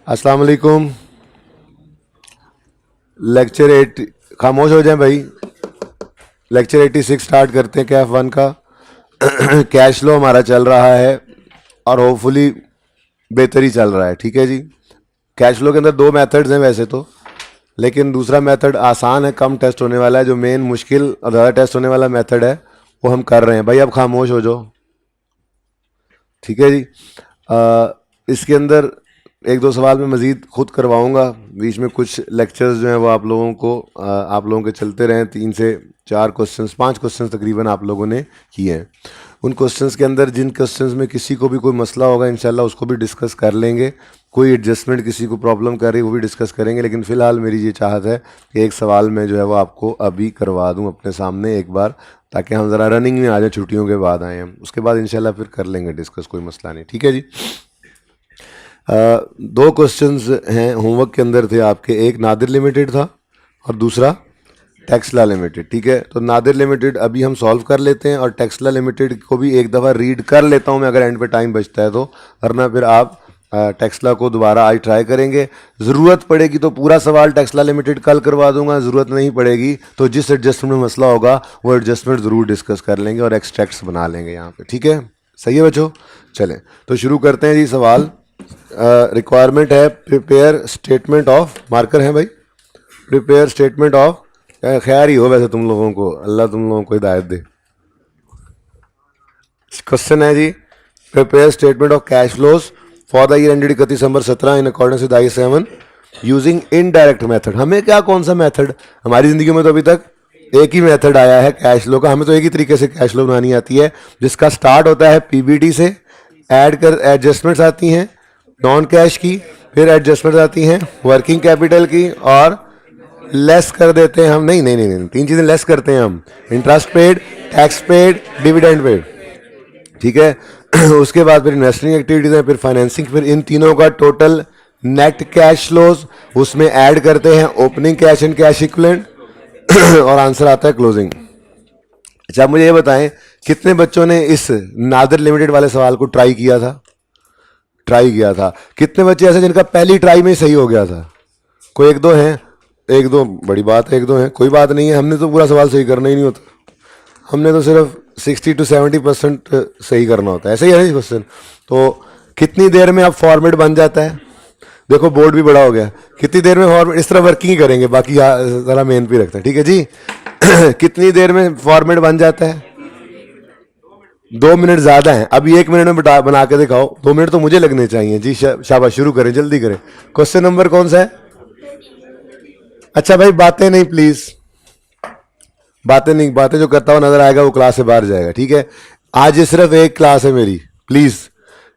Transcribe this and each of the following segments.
अस्सलाम वालेकुम। लेक्चर 8 खामोश हो जाएं भाई। लेक्चर 86 स्टार्ट करते हैं कैफ वन का। कैश फ्लो हमारा चल रहा है और होपफुली बेहतर ही चल रहा है। ठीक है जी। कैश फ्लो के अंदर दो मेथड्स हैं वैसे तो, लेकिन दूसरा मेथड आसान है, कम टेस्ट होने वाला है। जो मेन मुश्किल और ज़्यादा टेस्ट होने वाला मेथड है वो हम कर रहे हैं। भाई अब खामोश हो जाओ। ठीक है जी। इसके अंदर एक दो सवाल मैं मज़ीद खुद करवाऊंगा। बीच में कुछ लेक्चर्स जो हैं वो आप लोगों के चलते रहें। 3 से 4 क्वेश्चंस, 5 क्वेश्चंस तकरीबन आप लोगों ने किए हैं। उन क्वेश्चंस के अंदर जिन क्वेश्चंस में किसी को भी कोई मसला होगा इंशाल्लाह उसको भी डिस्कस कर लेंगे। कोई एडजस्टमेंट किसी को प्रॉब्लम कर रही है वो भी डिस्कस करेंगे। लेकिन फ़िलहाल मेरी ये चाहत है कि एक सवाल मैं जो है वो आपको अभी करवा दूँ अपने सामने एक बार, ताकि हम ज़रा रनिंग में आ जाए। छुट्टियों के बाद आए हम, उसके बाद इंशाल्लाह फिर कर लेंगे डिस्कस, कोई मसला नहीं। ठीक है जी। दो क्वेश्चंस हैं होमवर्क के अंदर थे आपके, एक नादिर लिमिटेड था और दूसरा टेक्सला लिमिटेड। ठीक है, तो नादिर लिमिटेड अभी हम सॉल्व कर लेते हैं और टेक्सला लिमिटेड को भी एक दफ़ा रीड कर लेता हूं मैं, अगर एंड पे टाइम बचता है तो, वरना फिर आप टेक्सला को दोबारा आज ट्राई करेंगे। ज़रूरत पड़ेगी तो पूरा सवाल टेक्सला लिमिटेड कल करवा दूंगा, ज़रूरत नहीं पड़ेगी तो जिस एडजस्टमेंट में मसला होगा वो एडजस्टमेंट ज़रूर डिस्कस कर लेंगे और एक्सट्रैक्ट्स बना लेंगे यहाँ पे। ठीक है, सही है बच्चों। चलें तो शुरू करते हैं जी। सवाल रिक्वायरमेंट है प्रिपेयर स्टेटमेंट ऑफ, मार्कर है भाई, प्रिपेयर स्टेटमेंट ऑफ, खैर ही हो वैसे तुम लोगों को, अल्लाह तुम लोगों को हिदायत दे। क्वेश्चन है जी, prepare statement of cash flows for the year ended 31 December 17 in accordance with I7 using indirect method. हमें क्या कौन सा मेथड, हमारी ज़िंदगी में तो अभी तक एक ही मेथड आया है कैश फ्लो का। हमें तो एक ही तरीके से कैश फ्लो बनानी आती है, जिसका स्टार्ट होता है पीबीटी से, एडजस्टमेंट्स आती हैं नॉन कैश की, फिर एडजस्टमेंट आती हैं वर्किंग कैपिटल की, और लेस कर देते हैं हम, नहीं, 3 चीज़ें लेस करते हैं हम, interest paid, tax paid, dividend paid. ठीक है, उसके बाद फिर इन्वेस्टिंग एक्टिविटीज हैं, फिर फाइनेंसिंग, फिर इन तीनों का टोटल नेट कैश फ्लोज, उसमें ऐड करते हैं opening cash and cash equivalent और आंसर आता है क्लोजिंग। अच्छा, मुझे ये बताएं कितने बच्चों ने इस नादिर लिमिटेड वाले सवाल को ट्राई किया था? कितने बच्चे ऐसे जिनका पहली ट्राई में ही सही हो गया था? कोई एक दो हैं, एक दो बड़ी बात है, एक दो हैं, कोई बात नहीं है। हमने तो पूरा सवाल सही करना ही नहीं होता, हमने तो सिर्फ 60 to 70% सही करना होता है। ऐसे ही है ना क्वेश्चन। तो कितनी देर में अब फॉर्मेट बन जाता है? देखो बोर्ड भी बड़ा हो गया। कितनी देर में फॉर्मेट, इस तरह वर्किंग ही करेंगे, बाकी ज़रा मेन पे रखते हैं। ठीक है जी। कितनी देर में फॉर्मेट बन जाता है? 2 मिनट ज़्यादा है, अभी 1 मिनट में बना के दिखाओ। 2 मिनट तो मुझे लगने चाहिए जी। शाबाश, शुरू करें, जल्दी करें। क्वेश्चन नंबर कौन सा है? अच्छा भाई, बातें नहीं प्लीज, बातें जो करता हुआ नजर आएगा वो क्लास से बाहर जाएगा। ठीक है, आज ये सिर्फ एक क्लास है मेरी, प्लीज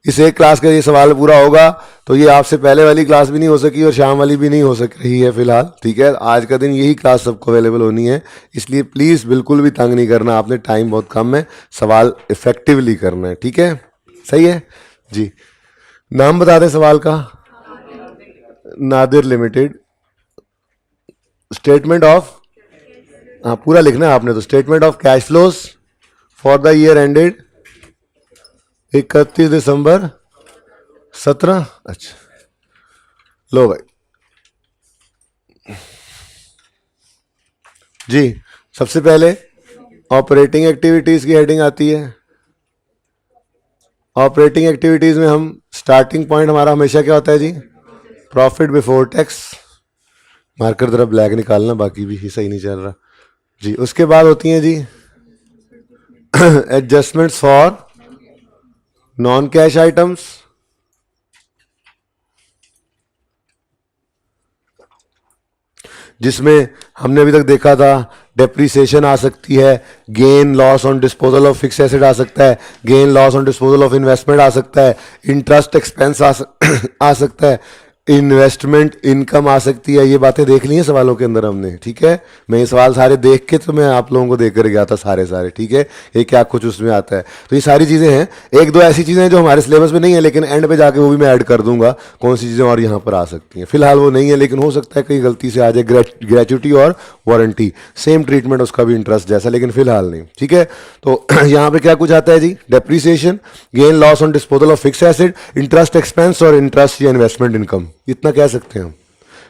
इस एक क्लास का ये सवाल पूरा होगा तो ये आपसे पहले वाली क्लास भी नहीं हो सकी और शाम वाली भी नहीं हो सक रही है फिलहाल। ठीक है, आज का दिन यही क्लास सबको अवेलेबल होनी है, इसलिए प्लीज़ बिल्कुल भी तंग नहीं करना आपने, टाइम बहुत कम है, सवाल इफेक्टिवली करना है। ठीक है, सही है जी। नाम बता दें सवाल का? नादिर लिमिटेड। स्टेटमेंट ऑफ, हाँ पूरा लिखना है आपने तो, statement of cash flows for the year ended 31 December 17। अच्छा लो भाई जी। सबसे पहले ऑपरेटिंग एक्टिविटीज की हेडिंग आती है। ऑपरेटिंग एक्टिविटीज में हम स्टार्टिंग पॉइंट हमारा हमेशा क्या होता है जी? Profit before tax. मार्कर जरा ब्लैक निकालना, बाकी भी सही नहीं चल रहा जी। उसके बाद होती हैं जी adjustments for non cash items, जिसमें हमने अभी तक देखा था डेप्रीसिएशन आ सकती है, gain loss on disposal of fix asset आ सकता है, gain loss on disposal of investment आ सकता है, इंटरेस्ट एक्सपेंस आ सकता है, इन्वेस्टमेंट इनकम आ सकती है। ये बातें देख ली हैं सवालों के अंदर हमने। ठीक है, मैं ये सवाल सारे देख के तो मैं आप लोगों को देख कर गया था सारे। ठीक है, ये क्या कुछ उसमें आता है, तो ये सारी चीज़ें हैं। एक दो ऐसी चीज़ें हैं जो हमारे सिलेबस में नहीं है, लेकिन एंड पे जाके वो भी मैं ऐड कर दूंगा कौन सी चीज़ें और यहाँ पर आ सकती हैं। फिलहाल वो नहीं है, लेकिन हो सकता है कहीं गलती से आ जाए। ग्रेचुटी और वारंटी सेम ट्रीटमेंट, उसका भी इंटरेस्ट जैसा, लेकिन फिलहाल नहीं। ठीक है, तो यहाँ पे क्या कुछ आता है जी? Depreciation, gain loss on disposal of fix asset, interest expense और इंटरेस्ट या इन्वेस्टमेंट इनकम। इतना कह सकते हैं हम,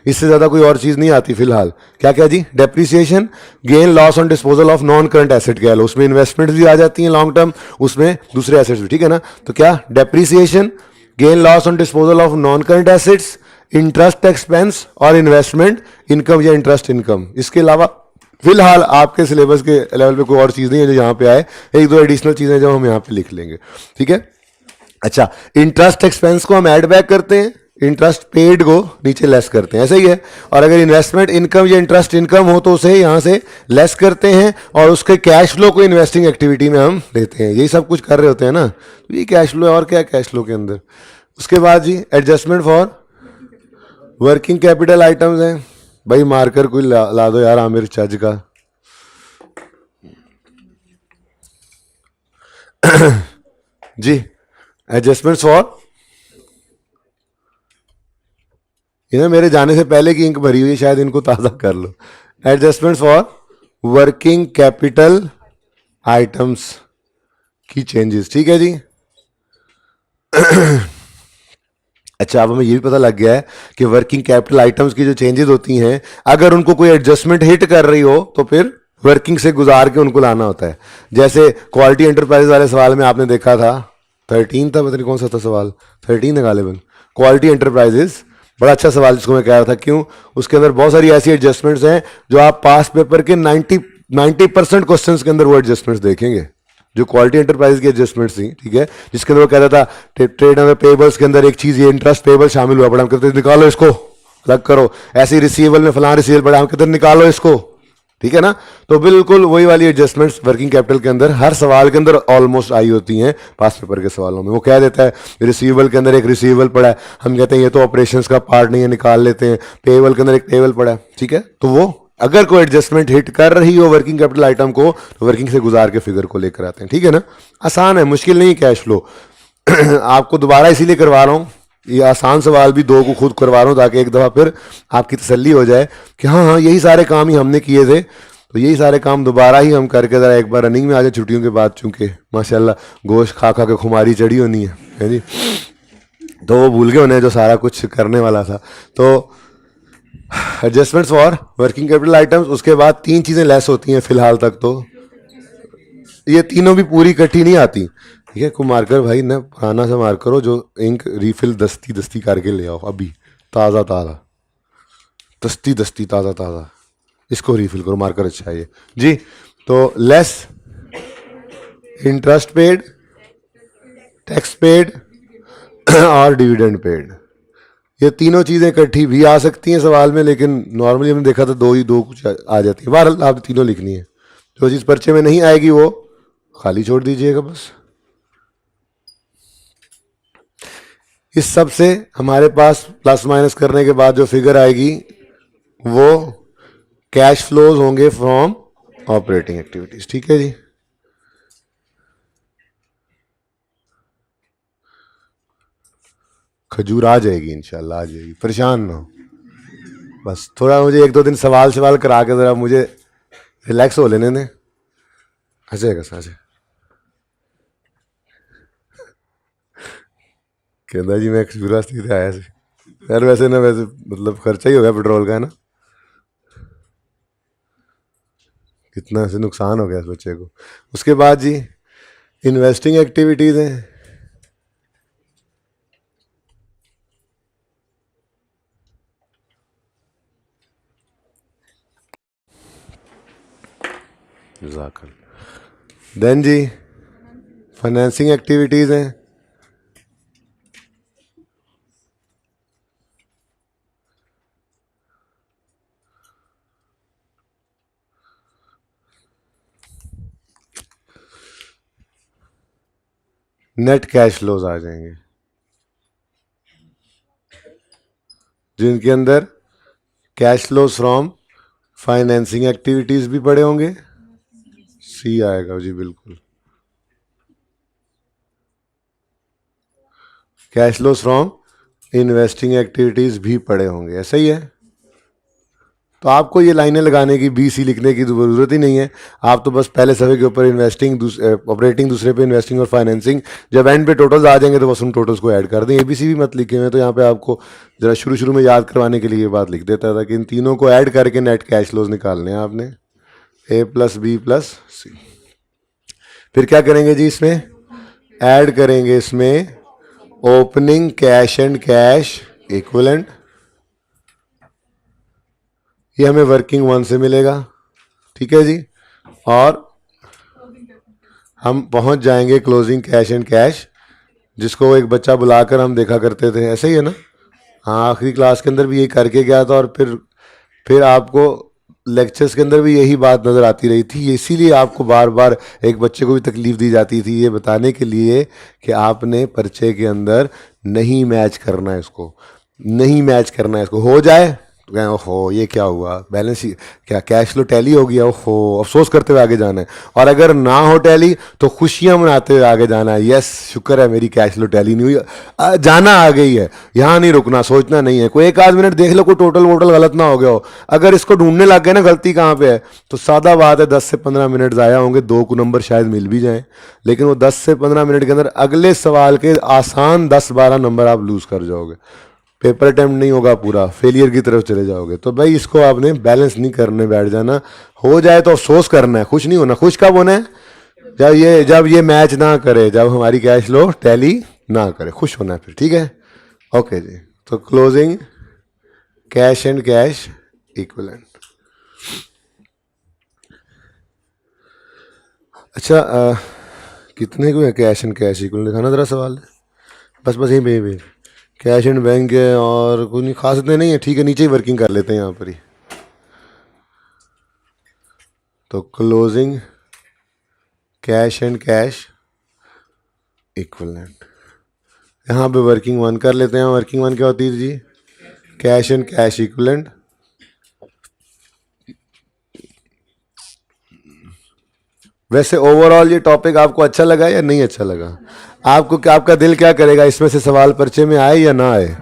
इससे ज़्यादा कोई और चीज़ नहीं आती फिलहाल। क्या क्या जी? Depreciation, gain loss on disposal of non current asset कह लो, उसमें इन्वेस्टमेंट भी आ जाती हैं लॉन्ग टर्म, उसमें दूसरे एसेट्स भी, ठीक है ना। तो क्या? Depreciation, gain loss on disposal of non current assets, interest expense और इन्वेस्टमेंट इनकम या इंटरेस्ट इनकम। इसके अलावा फिलहाल आपके सिलेबस के लेवल पे कोई और चीज़ नहीं है जो यहाँ पे आए, एक दो एडिशनल चीज़ें जो हम यहाँ पे लिख लेंगे, ठीक है। अच्छा, इंटरेस्ट एक्सपेंस को हम ऐड बैक करते हैं, इंटरेस्ट पेड को नीचे लेस करते हैं, ऐसा ही है। और अगर इन्वेस्टमेंट इनकम या इंटरेस्ट इनकम हो तो उसे यहाँ से लेस करते हैं और उसके कैश फ्लो को इन्वेस्टिंग एक्टिविटी में हम लेते हैं। यही सब कुछ कर रहे होते हैं ना, तो ये कैश फ्लो है। और क्या कैश फ्लो के अंदर? उसके बाद जी adjustment for working capital items हैं। भाई मार्कर कोई ला दो यार आमिर चज का। जी एडजस्टमेंट्स फॉर, इन्हें मेरे जाने से पहले की इंक भरी हुई है, शायद इनको ताज़ा कर लो। Adjustments for working capital items की चेंजेस, ठीक है जी। अच्छा, अब हमें ये भी पता लग गया है कि वर्किंग कैपिटल आइटम्स की जो चेंजेस होती हैं, अगर उनको कोई एडजस्टमेंट हिट कर रही हो तो फिर वर्किंग से गुजार के उनको लाना होता है। जैसे क्वालिटी एंटरप्राइज वाले सवाल में आपने देखा था, 13 था, पता नहीं कौन सा था सवाल, 13 है गालिबन, क्वालिटी एंटरप्राइजेस। बड़ा अच्छा सवाल जिसको मैं कह रहा था, क्यों? उसके अंदर बहुत सारी ऐसी एडजस्टमेंट्स हैं जो आप पास पेपर के 90% क्वेश्चंस के अंदर वो एडजस्टमेंट्स देखेंगे, जो क्वालिटी एंटरप्राइज की एडजस्टमेंट्स थी, ठीक है। जिसके अंदर वो कहता था ट्रेड एंड पेबल्स के अंदर एक चीज ये इंटरेस्ट पेबल शामिल हुआ, बड़ा हम कहते निकालो इसको, अलग करो। ऐसी रिसीवेबल में फलां रिसीवेबल पड़ा, हम कहते निकालो इसको, ठीक है ना। तो बिल्कुल वही वाली एडजस्टमेंट्स वर्किंग कैपिटल के अंदर हर सवाल के अंदर ऑलमोस्ट आई होती हैं पास पेपर के सवालों में। वो कह देता है रिसीवेबल के अंदर एक रिसीवेबल पड़ा है, हम कहते हैं ये तो ऑपरेशंस का पार्ट नहीं है, निकाल लेते हैं। पेबल के अंदर एक पेबल पड़ा है, ठीक है। तो वो अगर कोई एडजस्टमेंट हिट कर रही हो वर्किंग कैपिटल आइटम को तो वर्किंग से गुजार के फिगर को लेकर आते हैं, ठीक है ना। आसान है, मुश्किल नहीं कैश फ्लो। आपको दोबारा इसीलिए करवा रहा हूँ, ये आसान सवाल भी दो को खुद करवा रहा हूँ ताकि एक दफ़ा फिर आपकी तसल्ली हो जाए कि हाँ हाँ यही सारे काम ही हमने किए थे, तो यही सारे काम दोबारा ही हम करके ज़रा एक बार रनिंग में आ जाए छुट्टियों के बाद, चूंकि माशाल्लाह गोश्त खा खा के खुमारी चढ़ी होनी है जी। तो वो भूल गए उन्हें जो सारा कुछ करने वाला था। तो adjustments for working capital items, उसके बाद तीन चीज़ें लेस होती हैं फिलहाल तक, तो ये तीनों भी पूरी इकट्ठी नहीं आती, ठीक है। को मार्कर भाई ना पुराना सा मार्कर हो जो इंक रिफिल दस्ती दस्ती करके ले आओ, अभी ताज़ा ताज़ा, दस्ती दस्ती ताज़ा ताज़ा, इसको रिफिल करो, मार्कर अच्छा है ये जी। तो less interest paid, tax paid और डिविडेंड पेड, ये तीनों चीज़ें इकट्ठी भी आ सकती हैं सवाल में, लेकिन नॉर्मली हमने देखा था दो कुछ आ जाती है। बहरहाल आप तीनों लिखनी है, जो चीज़ पर्चे में नहीं आएगी वो खाली छोड़ दीजिएगा बस। इस सब से हमारे पास प्लस माइनस करने के बाद जो फिगर आएगी वो कैश फ्लोज होंगे फ्रॉम ऑपरेटिंग एक्टिविटीज, ठीक है जी। खजूर आ जाएगी इंशाल्लाह, आ जाएगी, परेशान ना हो। बस थोड़ा मुझे एक दो दिन सवाल सवाल करा के ज़रा मुझे रिलैक्स हो लेने दें। आ जाएगा सर, कहता जी मैं खजूर वास्ते इत्थे आया सी यार, वैसे ना वैसे मतलब खर्चा ही हो गया पेट्रोल का, है ना। कितना से नुकसान हो गया इस बच्चे को। उसके बाद जी इन्वेस्टिंग एक्टिविटीज़ हैं, देन जी फाइनेंसिंग एक्टिविटीज़ हैं, नेट कैश फ्लोज आ जाएंगे जिनके अंदर cash flows from financing activities भी पड़े होंगे, सी आएगा जी बिल्कुल। Cash flows from investing activities भी पड़े होंगे, ऐसा ही है। तो आपको ये लाइनें लगाने की, बी सी लिखने की ज़रूरत ही नहीं है। आप तो बस पहले सफ़े के ऊपर इन्वेस्टिंग, ऑपरेटिंग, दूसरे पे इन्वेस्टिंग और फाइनेंसिंग, जब एंड पे टोटल्स आ जाएंगे तो बस उन टोटल्स को ऐड कर दें। ABC भी मत लिखे हुए, तो यहाँ पे आपको ज़रा शुरू में याद करवाने के लिए ये बात लिख देता था कि इन तीनों को ऐड करके नेट कैश फ्लोज निकालने हैं आपने, A+B+C। फिर क्या करेंगे जी, इसमें ऐड करेंगे इसमें opening cash and cash equivalent, ये हमें वर्किंग 1 से मिलेगा, ठीक है जी। और हम पहुंच जाएंगे क्लोजिंग कैश एंड कैश, जिसको एक बच्चा बुलाकर हम देखा करते थे, ऐसे ही है ना। हाँ, आखिरी क्लास के अंदर भी यही करके गया था, और फिर आपको लेक्चर्स के अंदर भी यही बात नज़र आती रही थी। इसीलिए आपको बार बार एक बच्चे को भी तकलीफ़ दी जाती थी, ये बताने के लिए कि आपने पर्चे के अंदर नहीं मैच करना है इसको, नहीं मैच करना है इसको। हो जाए तो कहें ओहो ये क्या हुआ, बैलेंस ही क्या, कैश फ्लो टैली हो गया, ओहो अफसोस करते हुए आगे जाना है। और अगर ना हो टैली तो खुशियां मनाते हुए आगे जाना है, यस शुक्र है मेरी कैश फ्लो टैली नहीं हुई, जाना आ गई है, यहाँ नहीं रुकना, सोचना नहीं है। कोई एक आध मिनट देख लो कोई टोटल वोटल गलत ना हो गया हो, अगर इसको ढूंढने लग गए ना गलती कहाँ पे है, तो सादा बात है 10 से 15 मिनट ज़ाया होंगे, 2 को नंबर शायद मिल भी जाएँ, लेकिन वो 10 से 15 मिनट के अंदर अगले सवाल के आसान 10-12 नंबर आप लूज़ कर जाओगे, पेपर अटेम्प्ट नहीं होगा, पूरा फेलियर की तरफ चले जाओगे। तो भाई इसको आपने बैलेंस नहीं करने बैठ जाना। हो जाए तो अफसोस करना है, खुश नहीं होना। खुश कब होना है, जब ये मैच ना करे, जब हमारी कैश फ्लो टैली ना करे, खुश होना है फिर, ठीक है। ओके जी, तो closing cash and cash equivalent. अच्छा कितने को है कैश एंड कैश इक्विवेलेंट, दिखाना ज़रा सवाल। बस यहीं पे कैश एंड बैंक है, और कुछ नहीं खास इतने नहीं है, ठीक है। नीचे ही वर्किंग कर लेते हैं यहाँ पर ही। तो closing cash and cash equivalent, यहाँ पे वर्किंग 1 कर लेते हैं। वर्किंग 1 क्या होती है जी, कैश एंड कैश इक्विवेलेंट। वैसे ओवरऑल ये टॉपिक आपको अच्छा लगा या नहीं अच्छा लगा? आपको क्या, आपका दिल क्या करेगा, इसमें से सवाल पर्चे में आए या ना आए?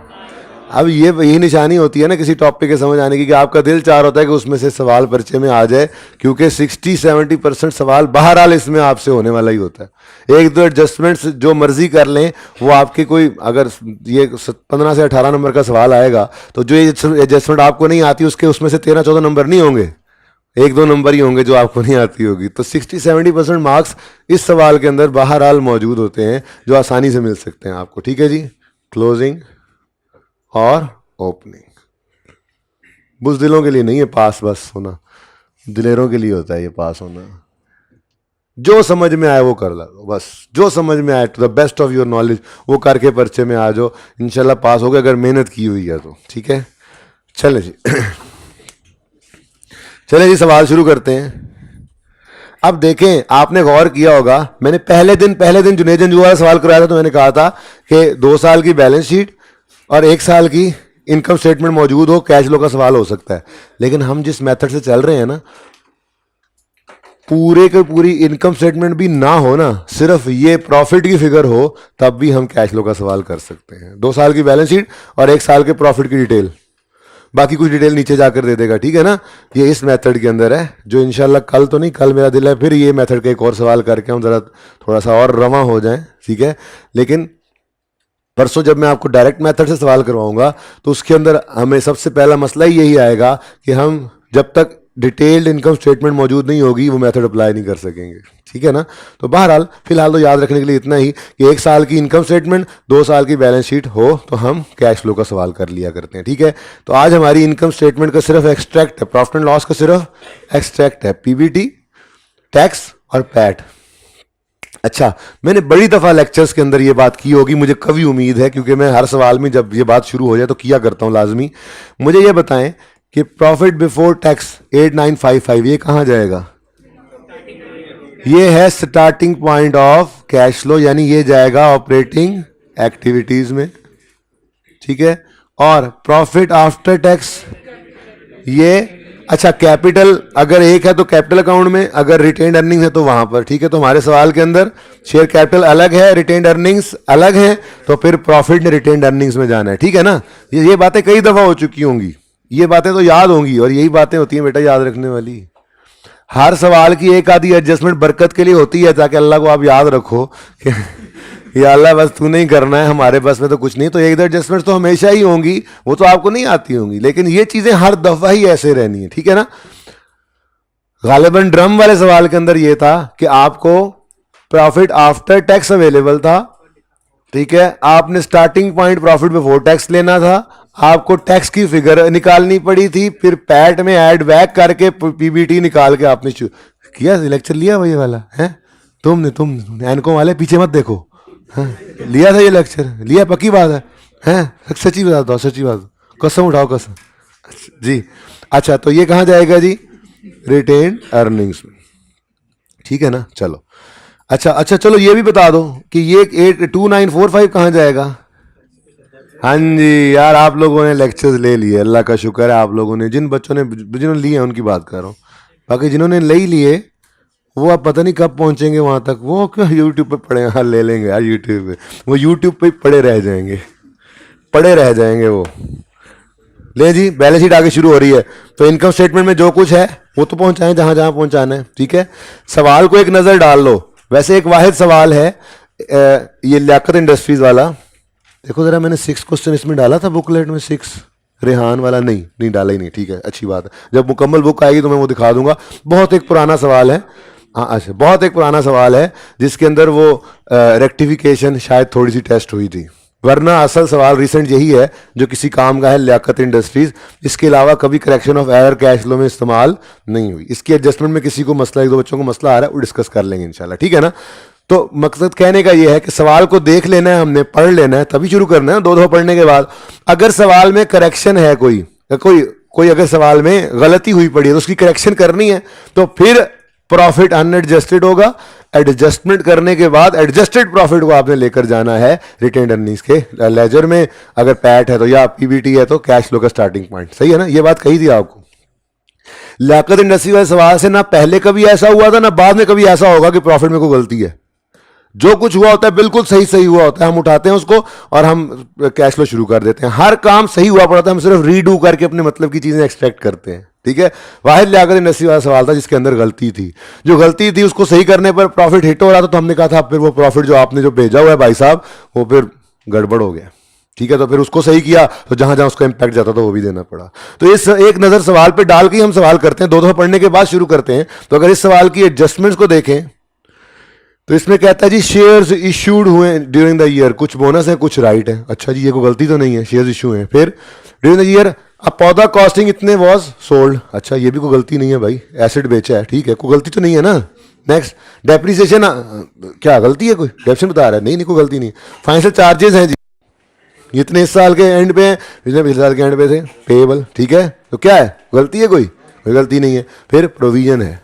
अब ये यही निशानी होती है ना किसी टॉपिक के समझ आने की, कि आपका दिल चाह रहा होता है कि उसमें से सवाल पर्चे में आ जाए, क्योंकि 60-70% सवाल बहरहाल इसमें आपसे होने वाला ही होता है। 1-2 एडजस्टमेंट्स जो मर्जी कर लें, वो आपके कोई, अगर ये 15 से 18 नंबर का सवाल आएगा, तो जो एडजस्टमेंट आपको नहीं आती उसके उसमें से 13-14 नंबर नहीं होंगे, 1-2 नंबर ही होंगे जो आपको नहीं आती होगी। तो 60-70% मार्क्स इस सवाल के अंदर बहरहाल मौजूद होते हैं, जो आसानी से मिल सकते हैं आपको, ठीक है जी। क्लोजिंग और ओपनिंग बुज़दिलों के लिए नहीं है पास बस होना, दिलेरों के लिए होता है ये पास होना। जो समझ में आए वो कर लो, बस जो समझ में आए to the best of your knowledge वो करके पर्चे में आ जाओ, इंशाल्लाह पास हो गए, अगर मेहनत की हुई है तो, ठीक है। चले जी चले जी, सवाल शुरू करते हैं। अब देखें, आपने गौर किया होगा, मैंने पहले दिन जुनेद जंजू वाला सवाल कराया था, तो मैंने कहा था कि 2 साल की बैलेंस शीट और 1 साल की इनकम स्टेटमेंट मौजूद हो, कैश फ्लो का सवाल हो सकता है। लेकिन हम जिस मेथड से चल रहे हैं ना, पूरे के पूरी इनकम स्टेटमेंट भी ना हो ना, सिर्फ ये प्रॉफिट की फिगर हो, तब भी हम कैश फ्लो का सवाल कर सकते हैं। 2 साल की बैलेंस शीट और 1 साल के प्रॉफिट की डिटेल, बाकी कुछ डिटेल नीचे जाकर दे देगा, ठीक है ना। ये इस मेथड के अंदर है, जो इंशाल्लाह कल तो नहीं, कल मेरा दिल है फिर ये मेथड का एक और सवाल करके हम ज़रा थोड़ा सा और रवा हो जाएं, ठीक है। लेकिन परसों जब मैं आपको डायरेक्ट मेथड से सवाल करवाऊंगा, तो उसके अंदर हमें सबसे पहला मसला ही यही आएगा कि हम जब तक डिटेल्ड इनकम स्टेटमेंट मौजूद नहीं होगी वो मेथड अप्लाई नहीं कर सकेंगे, ठीक है ना। तो बहरहाल फिलहाल तो याद रखने के लिए इतना ही कि 1 साल की इनकम स्टेटमेंट, 2 साल की बैलेंस शीट हो तो हम कैश फ्लो का सवाल कर लिया करते हैं, ठीक है। तो आज हमारी इनकम स्टेटमेंट का सिर्फ एक्सट्रैक्ट है, प्रॉफिट एंड लॉस का सिर्फ एक्सट्रैक्ट है, पीबीटी, टैक्स और पैट। अच्छा, मैंने बड़ी दफ़ा लेक्चर्स के अंदर ये बात की होगी, मुझे कभी उम्मीद है, क्योंकि मैं हर सवाल में जब ये बात शुरू हो जाए तो किया करता हूँ लाजमी। मुझे ये बताएं कि प्रॉफिट बिफोर टैक्स 8955 ये कहाँ जाएगा? ये है starting point of cash flow, यानी ये जाएगा ऑपरेटिंग एक्टिविटीज में, ठीक है। और प्रॉफिट आफ्टर टैक्स ये, अच्छा कैपिटल अगर एक है तो कैपिटल अकाउंट में, अगर रिटेन्ड अर्निंग्स है तो वहां पर, ठीक है। तो हमारे सवाल के अंदर शेयर कैपिटल अलग है, रिटेन्ड अर्निंग्स अलग है, तो फिर प्रॉफिट ने रिटेन्ड अर्निंग्स में जाना है, ठीक है ना। ये बातें कई दफा हो चुकी होंगी, ये बातें तो याद होंगी, और यही बातें होती हैं बेटा याद रखने वाली। हर सवाल की एक आधी एडजस्टमेंट बरकत के लिए होती है, ताकि अल्लाह को आप याद रखो कि या अल्लाह बस तू नहीं करना है, हमारे बस में तो कुछ नहीं। तो एक दो एडजस्टमेंट तो हमेशा ही होंगी, वो तो आपको नहीं आती होंगी, लेकिन ये चीजें हर दफा ही ऐसे रहनी है, ठीक है ना। गालिबन ड्रम वाले सवाल के अंदर ये था कि आपको प्रॉफिट आफ्टर टैक्स अवेलेबल था, ठीक है, आपने starting point profit before tax लेना था, आपको टैक्स की फिगर निकालनी पड़ी थी, फिर पैट में ऐड बैक करके पीबीटी निकाल के आपने किया। लेक्चर लिया वही वाला है तुमने एनको वाले पीछे मत देखो, हाँ लिया था ये लेक्चर, लिया, पक्की बात है, हैं सच्ची बात दो, सच्ची बात, कसम उठाओ कसम जी। अच्छा तो ये कहाँ जाएगा जी, रिटेन अर्निंग्स में, ठीक है ना। चलो अच्छा चलो ये भी बता दो कि ये 2945 कहाँ जाएगा। हाँ जी यार, आप लोगों ने लेक्चर्स ले लिए, अल्लाह का शुक्र है, आप लोगों ने, जिन बच्चों ने जिन्होंने लिए हैं उनकी बात कर रहा हूँ, बाकी जिन्होंने नहीं लिए वो आप पता नहीं कब पहुंचेंगे वहां तक, वो क्यों यूट्यूब पे पड़े, हाँ ले लेंगे यार यूट्यूब पे, वो यूट्यूब पे पड़े रह जाएंगे वो। ले जी, बैलेंस शीट आगे शुरू हो रही है, तो इनकम स्टेटमेंट में जो कुछ है वो तो पहुंचाएं जहां जहां पहुंचाना है, ठीक है। सवाल को एक नज़र डाल लो, वैसे एक वाहिद सवाल है ये लियाकत इंडस्ट्रीज वाला, देखो जरा, मैंने 6 क्वेश्चन इसमें डाला था बुकलेट में, 6 रेहान वाला नहीं डाला ही नहीं, ठीक है, अच्छी बात है, जब मुकम्मल बुक आएगी तो मैं वो दिखा दूंगा। बहुत एक पुराना सवाल है, हाँ अच्छा, बहुत एक पुराना सवाल है जिसके अंदर वो रेक्टिफिकेशन शायद थोड़ी सी टेस्ट हुई थी, वरना असल सवाल रिसेंट यही है जो किसी काम का है, लियाकत इंडस्ट्रीज। इसके अलावा कभी correction of error cash flow में इस्तेमाल नहीं हुई। इसकी एडजस्टमेंट में किसी को मसला, एक दो बच्चों को मसला आ रहा है, वो डिस्कस कर लेंगे इंशाल्लाह, ठीक है ना। तो मकसद कहने का ये है कि सवाल को देख लेना है, हमने पढ़ लेना है, तभी शुरू करना है, दो दफा पढ़ने के बाद। अगर सवाल में करेक्शन है, कोई अगर सवाल में गलती हुई पड़ी है तो उसकी करेक्शन करनी है, तो फिर प्रॉफिट अनएडजस्टेड होगा, एडजस्टमेंट करने के बाद एडजस्टेड प्रॉफिट को आपने लेकर जाना है रिटेन अर्निंग्स के लेजर में। अगर पैट है तो, या पीबीटी है तो कैश फ्लो का स्टार्टिंग पॉइंट, सही है ना, ये बात कही थी आपको। लियाकत इंडस्ट्री वाले सवाल से ना पहले कभी ऐसा हुआ था ना बाद में कभी ऐसा होगा कि प्रॉफिट में कोई गलती है, जो कुछ हुआ होता है बिल्कुल सही हुआ होता है, हम उठाते हैं उसको और हम कैश फ्लो शुरू कर देते हैं। हर काम सही हुआ पड़ा था, हम सिर्फ रीडू करके अपने मतलब की चीजें एक्सट्रैक्ट करते हैं, ठीक है। वाहिद लियाकत इंडस्ट्री वाला सवाल था जिसके अंदर गलती थी, जो गलती थी उसको सही करने पर प्रॉफिट हिट हो रहा था, तो हमने कहा था फिर वो प्रॉफिट जो आपने जो भेजा हुआ है भाई साहब वो फिर गड़बड़ हो गया, ठीक है। तो फिर उसको सही किया, तो जहां जहां उसका इंपैक्ट जाता था वो भी देना पड़ा। तो इस एक नजर सवाल पे डाल के हम सवाल करते हैं, दो दफा पढ़ने के बाद शुरू करते हैं। तो अगर इस सवाल की एडजस्टमेंट्स को देखें तो इसमें कहता है जी शेयर्स इश्यूड हुए ड्यूरिंग द ईयर, कुछ बोनस है कुछ राइट है, अच्छा जी ये कोई गलती तो नहीं है, शेयर्स इशू है। फिर ड्यूरिंग द ईयर अब पौधा कॉस्टिंग इतने वॉज सोल्ड, अच्छा ये भी कोई गलती नहीं है भाई, एसिड बेचा है, ठीक है, कोई गलती तो नहीं है ना। नेक्स्ट डेप्रिसिएशन, क्या गलती है, कोई डेप्शन बता रहा है, नहीं कोई गलती नहीं। फाइनेंशियल चार्जेस हैं जी, इतने इस साल के एंड पे, पिछले साल के एंड पे थे पेएबल, ठीक है, तो क्या है, गलती है, कोई गलती नहीं है। फिर प्रोविजन है,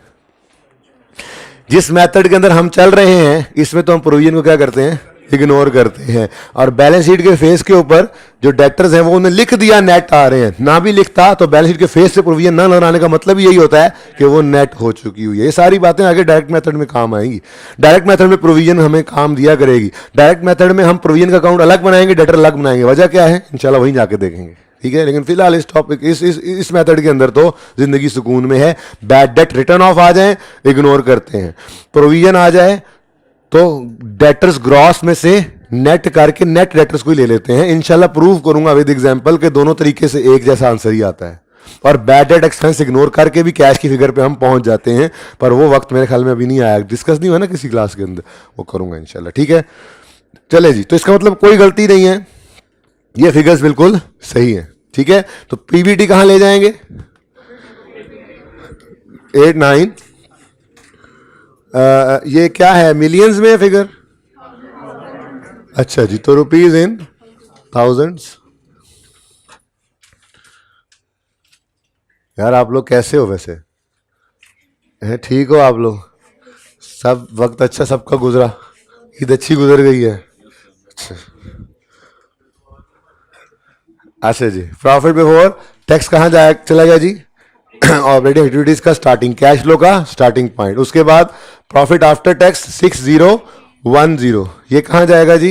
जिस मेथड के अंदर हम चल रहे हैं इसमें तो हम प्रोविजन को क्या करते हैं, इग्नोर करते हैं। और बैलेंस शीट के फेस के ऊपर जो डेक्टर्स हैं वो उन्हें लिख दिया नेट आ रहे हैं, ना भी लिखता तो बैलेंस शीट के फेस से प्रोविजन ना लगाने का मतलब यही होता है कि वो नेट हो चुकी हुई है। ये सारी बातें आगे डायरेक्ट मेथड में काम आएंगी, डायरेक्ट मेथड में प्रोविजन हमें काम दिया करेगी। डायरेक्ट मेथड में हम प्रोविजन का अकाउंट अलग बनाएंगे, डेटर अलग बनाएंगे, वजह क्या है इंशाल्लाह वहीं जाके देखेंगे, ठीक है। लेकिन फिलहाल इस टॉपिक इस मेथड के अंदर तो जिंदगी सुकून में है। बैड डेट रिटर्न ऑफ आ जाए इग्नोर करते हैं, प्रोविजन आ जाए तो डेटर्स ग्रॉस में से नेट करके नेट डेटर्स को ही ले लेते हैं। इंशाल्लाह प्रूव करूंगा विद एग्जांपल के दोनों तरीके से एक जैसा आंसर ही आता है। और बैड डेट एक्सपेंस इग्नोर करके भी कैश की फिगर पे हम पहुंच जाते हैं, पर वो वक्त मेरे ख्याल में अभी नहीं आया, डिस्कस नहीं हुआ ना किसी क्लास के अंदर, वो करूंगा इंशाल्लाह, ठीक है। चले जी, तो इसका मतलब कोई गलती नहीं है, ये फिगर्स बिल्कुल सही है, ठीक है। तो पीबीटी कहां ले जाएंगे, 8-9, ये क्या है, मिलियंस में फिगर, अच्छा जी, तो रुपीज इन थाउजेंड्स। यार आप लोग कैसे हो वैसे, हैं ठीक हो आप लोग, सब वक्त अच्छा सबका गुजरा, ईद अच्छी गुजर गई है, अच्छा जी। प्रॉफिट बिफोर टैक्स कहाँ जाए चला गया जी, ऑपरेटिंग एक्टिविटीज का स्टार्टिंग, कैश फ्लो का स्टार्टिंग पॉइंट। उसके बाद प्रॉफिट आफ्टर टैक्स 6010, ये कहाँ जाएगा जी।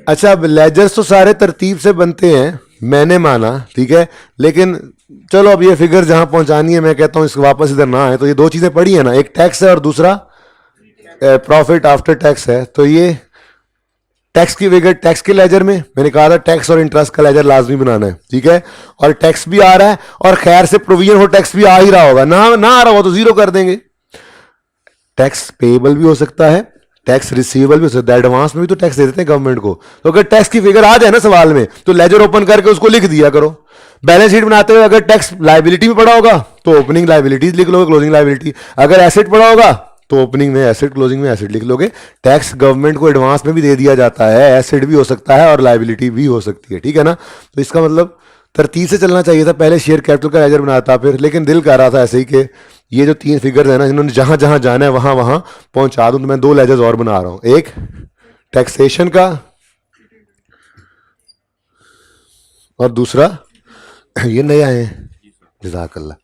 अच्छा अब लेजर्स तो सारे तरतीब से बनते हैं, मैंने माना, ठीक है, लेकिन चलो अब ये फिगर जहां पहुंचानी है, मैं कहता हूं इसको वापस इधर ना आए। तो ये दो चीजें पड़ी है ना, एक टैक्स है और दूसरा प्रॉफिट आफ्टर टैक्स है। तो ये टैक्स की फिगर टैक्स के लेजर में मैंने कहा था टैक्स और इंटरेस्ट का लेजर लाजमी बनाना है, ठीक है, और टैक्स भी आ रहा है और खैर से प्रोविजन हो टैक्स भी आ ही रहा होगा, ना आ रहा हो तो जीरो कर देंगे। टैक्स पेएबल भी हो सकता है, टैक्स रिसीवेबल भी हो सकता है, एडवांस में भी तो टैक्स दे देते हैं गवर्नमेंट को। तो अगर टैक्स की फिगर आ जाए ना सवाल में तो लेजर ओपन करके उसको लिख दिया करो। बैलेंस शीट बनाते हुए अगर टैक्स लाइबिलिटी में पड़ा होगा तो ओपनिंग लाइबिलिटीज लिख लोगे, क्लोजिंग लाइबिलिटी। अगर एसेट पड़ा होगा तो ओपनिंग में एसेट, क्लोजिंग में एसेट लिख लोगे। टैक्स गवर्नमेंट को एडवांस में भी दे दिया जाता है, एसेट भी हो सकता है और लाइबिलिटी भी हो सकती है, ठीक है ना। तो इसका मतलब तरतीब से चलना चाहिए था, पहले शेयर कैपिटल का लेजर बनाता फिर, लेकिन दिल कर रहा था ऐसे ही कि ये जो तीन फिगर है ना, इन्होंने जहां जहां जाना है वहां वहां पहुंचा दूं। तो मैं दो लेजर्स और बना रहा हूं, एक टैक्सेशन का और दूसरा ये नए आए हैं, जज़ाकल्लाह।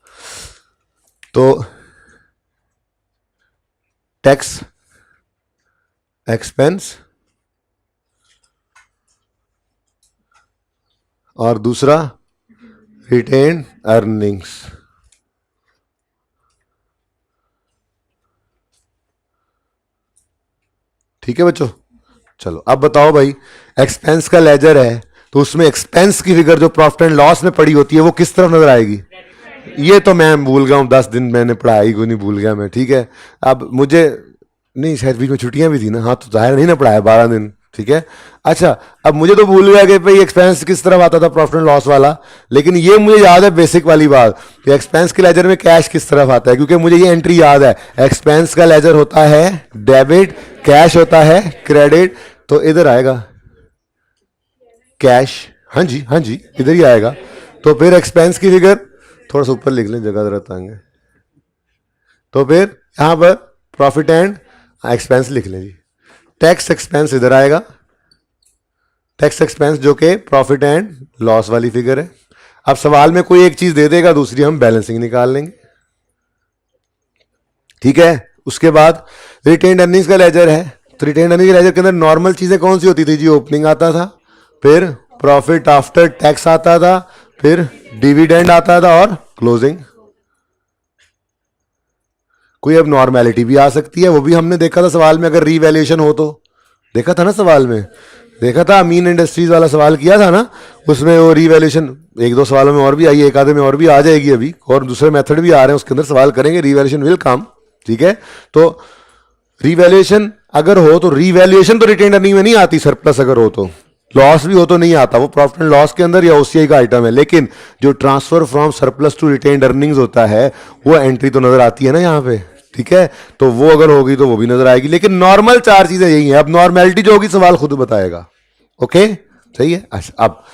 तो टैक्स एक्सपेंस और दूसरा रिटेन अर्निंग्स। ठीक है बच्चों, चलो अब बताओ भाई, एक्सपेंस का लेजर है तो उसमें एक्सपेंस की फिगर जो प्रॉफिट एंड लॉस में पड़ी होती है वो किस तरफ नजर आएगी? ये तो मैं भूल गया हूँ, 10 दिन मैंने पढ़ाई को नहीं भूल गया मैं, ठीक है। अब मुझे नहीं, शायद बीच में छुट्टियां भी थी ना, हाँ तो जाहिर नहीं ना पढ़ाया 12 दिन, ठीक है। अच्छा, अब मुझे तो भूल गया कि भाई एक्सपेंस किस तरफ आता था, प्रॉफिट एंड लॉस वाला, लेकिन ये मुझे याद है बेसिक वाली बात कि एक्सपेंस के लेजर में कैश किस तरफ आता है, क्योंकि मुझे ये एंट्री याद है। एक्सपेंस का लेजर होता है डेबिट, कैश होता है क्रेडिट, तो इधर आएगा कैश, हाँ जी हाँ जी, इधर ही आएगा। तो फिर एक्सपेंस की फिगर थोड़ा सा ऊपर लिख लें, जगह जरा तंग है, तो फिर यहां पर प्रॉफिट एंड एक्सपेंस लिख लें जी। टैक्स एक्सपेंस इधर आएगा, टैक्स एक्सपेंस जो कि प्रॉफिट एंड लॉस वाली फिगर है। अब सवाल में कोई एक चीज दे देगा, दूसरी हम बैलेंसिंग निकाल लेंगे, ठीक है। उसके बाद रिटेन्ड अर्निंग्स का लेजर है, तो रिटेन्ड अर्निंग के लेजर के अंदर नॉर्मल चीजें कौन सी होती थी जी? ओपनिंग आता था, फिर प्रॉफिट आफ्टर टैक्स आता था, फिर डिविडेंड आता था और क्लोजिंग। कोई अब नॉर्मेलिटी भी आ सकती है, वो भी हमने देखा था सवाल में, अगर रीवैल्यूएशन हो तो देखा था ना सवाल में, देखा था अमीन इंडस्ट्रीज वाला सवाल किया था ना, उसमें वो रीवैल्यूएशन एक दो सवालों में और भी आई, एक आधे में और भी आ जाएगी अभी, और दूसरे मेथड भी आ रहे हैं उसके अंदर सवाल करेंगे, रीवैल्यूएशन विल कम, ठीक है। तो रीवैल्यूएशन अगर हो तो रीवैल्यूएशन तो रिटेन्ड अर्निंग में नहीं आती, सरप्लस अगर हो तो, लॉस भी हो तो नहीं आता, वो प्रॉफिट एंड लॉस के अंदर या ओसीआई का आइटम है। लेकिन जो transfer from surplus to retained earnings होता है वो एंट्री तो नजर आती है ना यहाँ पे, ठीक है। तो वो अगर होगी तो वो भी नजर आएगी, लेकिन नॉर्मल चार चीजें यही है। अब नॉर्मेलिटी जो होगी सवाल खुद बताएगा, ओके सही है। अच्छा, अब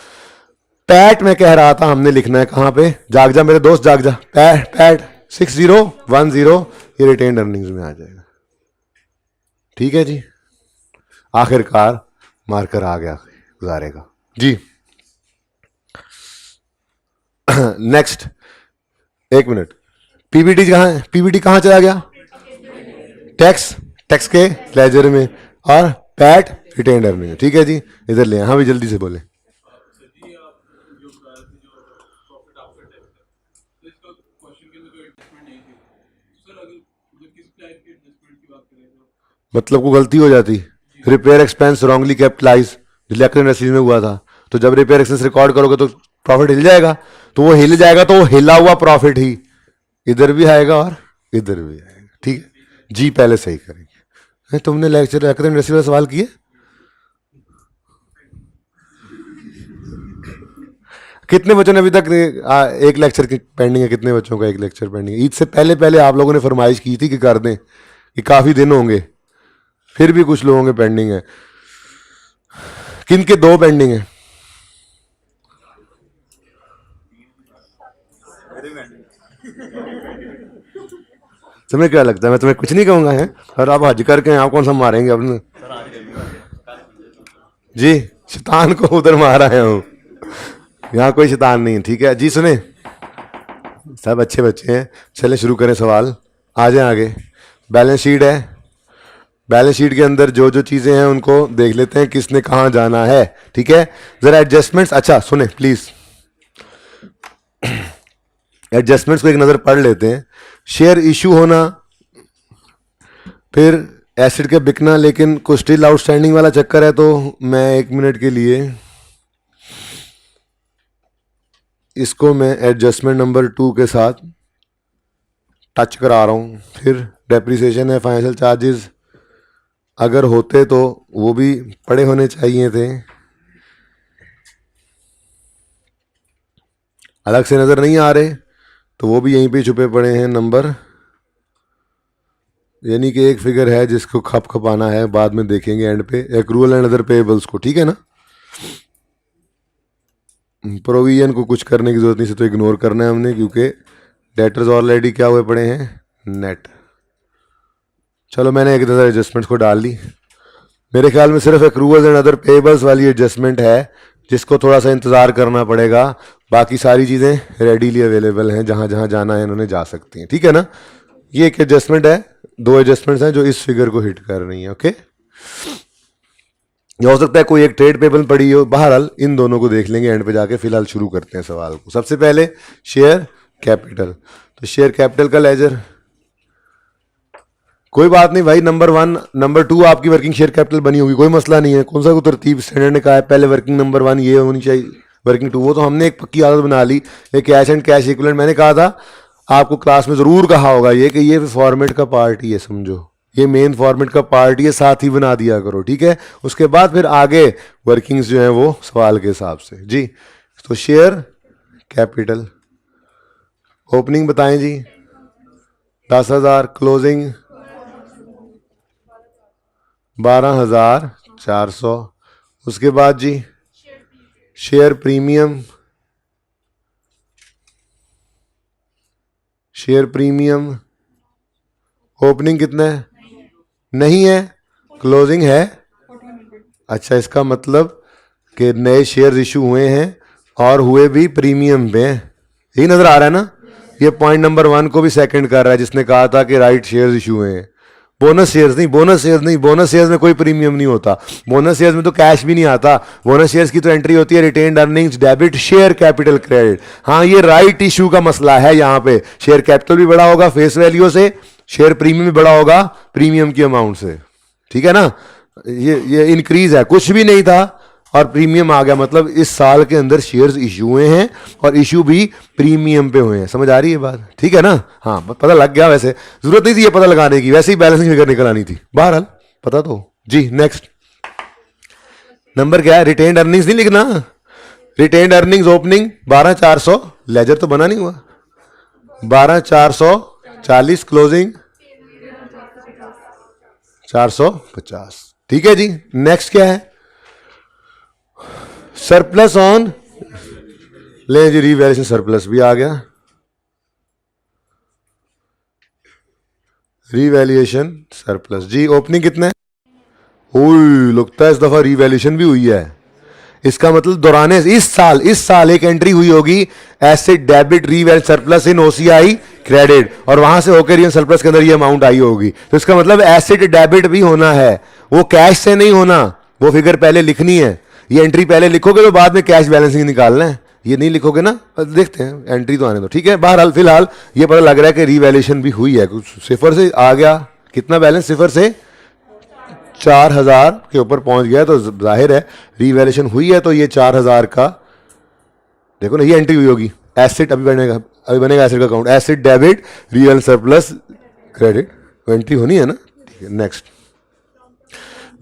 पैट में कह रहा था हमने लिखना है कहां पे, जाग जा मेरे दोस्त जाग जा, पैट पैट 6010, ये रिटेन्ड अर्निंग्स में आ जाएगा, ठीक है जी। आखिरकार मार्कर आ गया गुजारेगा जी। नेक्स्ट, एक मिनट, पीबीटी कहां है? पीबीटी कहां चला गया? टैक्स, टैक्स के लेजर में, और पैट रिटेन्ड अर्निंग, ठीक है जी। इधर ले, हाँ भी जल्दी से बोले। मतलब को गलती हो जाती, repair expense wrongly capitalize electric industries में हुआ था, तो जब रिपेयर एक्सपेंस रिकॉर्ड करोगे तो प्रॉफिट हिल जाएगा, तो वो हिल जाएगा तो वो हिला हुआ प्रॉफिट ही इधर भी आएगा और इधर भी आएगा, ठीक है जी। पहले सही करेंगे। तुमने लेक्चर इलेक्ट्रिक इंडस्ट्री में सवाल किए? कितने बच्चों ने अभी तक एक लेक्चर की पेंडिंग है? कितने बच्चों का एक लेक्चर पेंडिंग है? ईद से पहले पहले आप लोगों ने फरमाइश की थी कि कर दें, कि काफी दिन होंगे, फिर भी कुछ लोगों के पेंडिंग है। किन के दो पेंडिंग है? तुम्हें क्या लगता है मैं तुम्हें कुछ नहीं कहूंगा है? और आप हज करके आप कौन सा मारेंगे अपने जी? शैतान को उधर मारा है हूं, यहाँ कोई शैतान नहीं, ठीक है जी। सुने, सब अच्छे बच्चे हैं, चले शुरू करें सवाल, आ जाए आगे। बैलेंस शीट है, बैलेंस शीट के अंदर जो जो चीजें हैं उनको देख लेते हैं किसने कहां जाना है, ठीक है। जरा एडजस्टमेंट्स, अच्छा सुने प्लीज, एडजस्टमेंट्स को एक नजर पढ़ लेते हैं। शेयर इशू होना, फिर एसिड के बिकना, लेकिन कुछ स्टिल आउटस्टैंडिंग वाला चक्कर है, तो मैं 1 मिनट के लिए इसको मैं एडजस्टमेंट नंबर 2 के साथ टच करा रहा हूँ। फिर डेप्रिसिएशन है, फाइनेंशियल चार्जेस अगर होते तो वो भी पड़े होने चाहिए थे, अलग से नज़र नहीं आ रहे तो वो भी यहीं पे छुपे पड़े हैं नंबर, यानी कि एक फिगर है जिसको खप खपाना है, बाद में देखेंगे एंड पे, एक्रूअल एंड अदर पेएबल्स को, ठीक है ना। प्रोविजन को कुछ करने की जरूरत नहीं, से तो इग्नोर करना है हमने, क्योंकि डेटर्स ऑलरेडी क्या हुए पड़े हैं, नेट। चलो मैंने एक नज़र एडजस्टमेंट्स को डाल ली। मेरे ख्याल में सिर्फ एक्रूअल्स एंड अदर पेएबल्स वाली एडजस्टमेंट है जिसको थोड़ा सा इंतज़ार करना पड़ेगा, बाकी सारी चीज़ें रेडीली अवेलेबल हैं, जहाँ जहाँ जाना है इन्होंने जा सकती हैं, ठीक है ना। ये एक एडजस्टमेंट है, 2 एडजस्टमेंट्स हैं जो इस फिगर को हिट कर रही हैं, ओके। ये हो सकता है कोई एक ट्रेड पेबल पड़ी हो, बहरहाल इन दोनों को देख लेंगे एंड पे जाके। फिलहाल शुरू करते हैं सवाल को। सबसे पहले शेयर कैपिटल, तो शेयर कैपिटल का लेजर, कोई बात नहीं भाई, नंबर 1 नंबर 2 आपकी वर्किंग शेयर कैपिटल बनी होगी, कोई मसला नहीं है। कौन सा को तरतीब स्टैंडर्ड ने कहा है पहले वर्किंग नंबर 1 ये होनी चाहिए, वर्किंग 2, वो तो हमने एक पक्की आदत बना ली। ये कैश एंड कैश इक्विवेलेंट, मैंने कहा था आपको क्लास में ज़रूर कहा होगा ये कि ये फॉर्मेट का पार्ट ही है, समझो ये मेन फॉर्मेट का पार्ट ही है, साथ ही बना दिया करो, ठीक है। उसके बाद फिर आगे वर्किंग्स जो हैं वो सवाल के हिसाब से जी। तो शेयर कैपिटल ओपनिंग बताएं जी, 10,000, क्लोजिंग 12,400, उसके बाद जी share premium, share premium opening कितना है, नहीं है, क्लोजिंग है। अच्छा, इसका मतलब कि नए शेयर्स इशू हुए हैं और हुए भी प्रीमियम पे, यही नजर आ रहा है ना। ये पॉइंट नंबर 1 को भी सेकंड कर रहा है जिसने कहा था कि राइट शेयर्स इशू हुए हैं। बोनस शेयर्स नहीं, बोनस शेयर्स नहीं, बोनस शेयर्स में कोई प्रीमियम नहीं होता, बोनस शेयर्स में तो कैश भी नहीं आता। बोनस शेयर्स की तो एंट्री होती है retained earnings debit share capital credit. हाँ, ये राइट इशू का मसला है यहाँ पे। शेयर कैपिटल भी बड़ा होगा फेस वैल्यू से, शेयर प्रीमियम भी बड़ा होगा प्रीमियम की अमाउंट से, ठीक है ना। ये इंक्रीज है, कुछ भी नहीं था और प्रीमियम आ गया, मतलब इस साल के अंदर शेयर्स इशू हुए हैं और इशू भी प्रीमियम पे हुए हैं। समझ आ रही है बात, ठीक है ना। हाँ, पता लग गया, वैसे जरूरत नहीं थी ये पता लगाने की, वैसे ही बैलेंसिंग फिगर निकल आनी थी, बहरहाल पता तो जी। नेक्स्ट नंबर क्या है, रिटेन्ड अर्निंग्स नहीं लिखना, रिटेन्ड अर्निंग्स ओपनिंग 12,400, लेजर तो बना नहीं हुआ, 12,440, क्लोजिंग 450, ठीक है जी। नेक्स्ट क्या है, सरप्लस ऑन, ले जी रीवैल्यूएशन सरप्लस भी आ गया, रीवैल्यूएशन सरप्लस जी। ओपनिंग कितना है, ओह लगता है इस दफा रीवैल्यूएशन भी हुई है। इसका मतलब दौराने इस साल एक एंट्री हुई होगी एसेट डेबिट रीवैल्यू सरप्लस इन ओसीआई क्रेडिट, और वहां से होकर ये सरप्लस के अंदर ये अमाउंट आई होगी। तो इसका मतलब एसेट डेबिट भी होना है, वो कैश से नहीं होना, वो फिगर पहले लिखनी है। ये एंट्री पहले लिखोगे तो बाद में कैश बैलेंसिंग निकालना है, ये नहीं लिखोगे ना, देखते हैं एंट्री तो आने दो, ठीक है। बहरहाल फिलहाल ये पता लग रहा है कि रीवैल्यूएशन भी हुई है, कुछ सिफर से आ गया, कितना बैलेंस सिफर से 4,000 के ऊपर पहुंच गया, तो जाहिर है रीवैल्यूएशन हुई है। तो ये 4,000 का देखो ना, ये एंट्री हुई होगी, एसेट अभी बनेगा एसेट का account, asset debit real surplus credit, entry होनी है ना, ठीक है। नेक्स्ट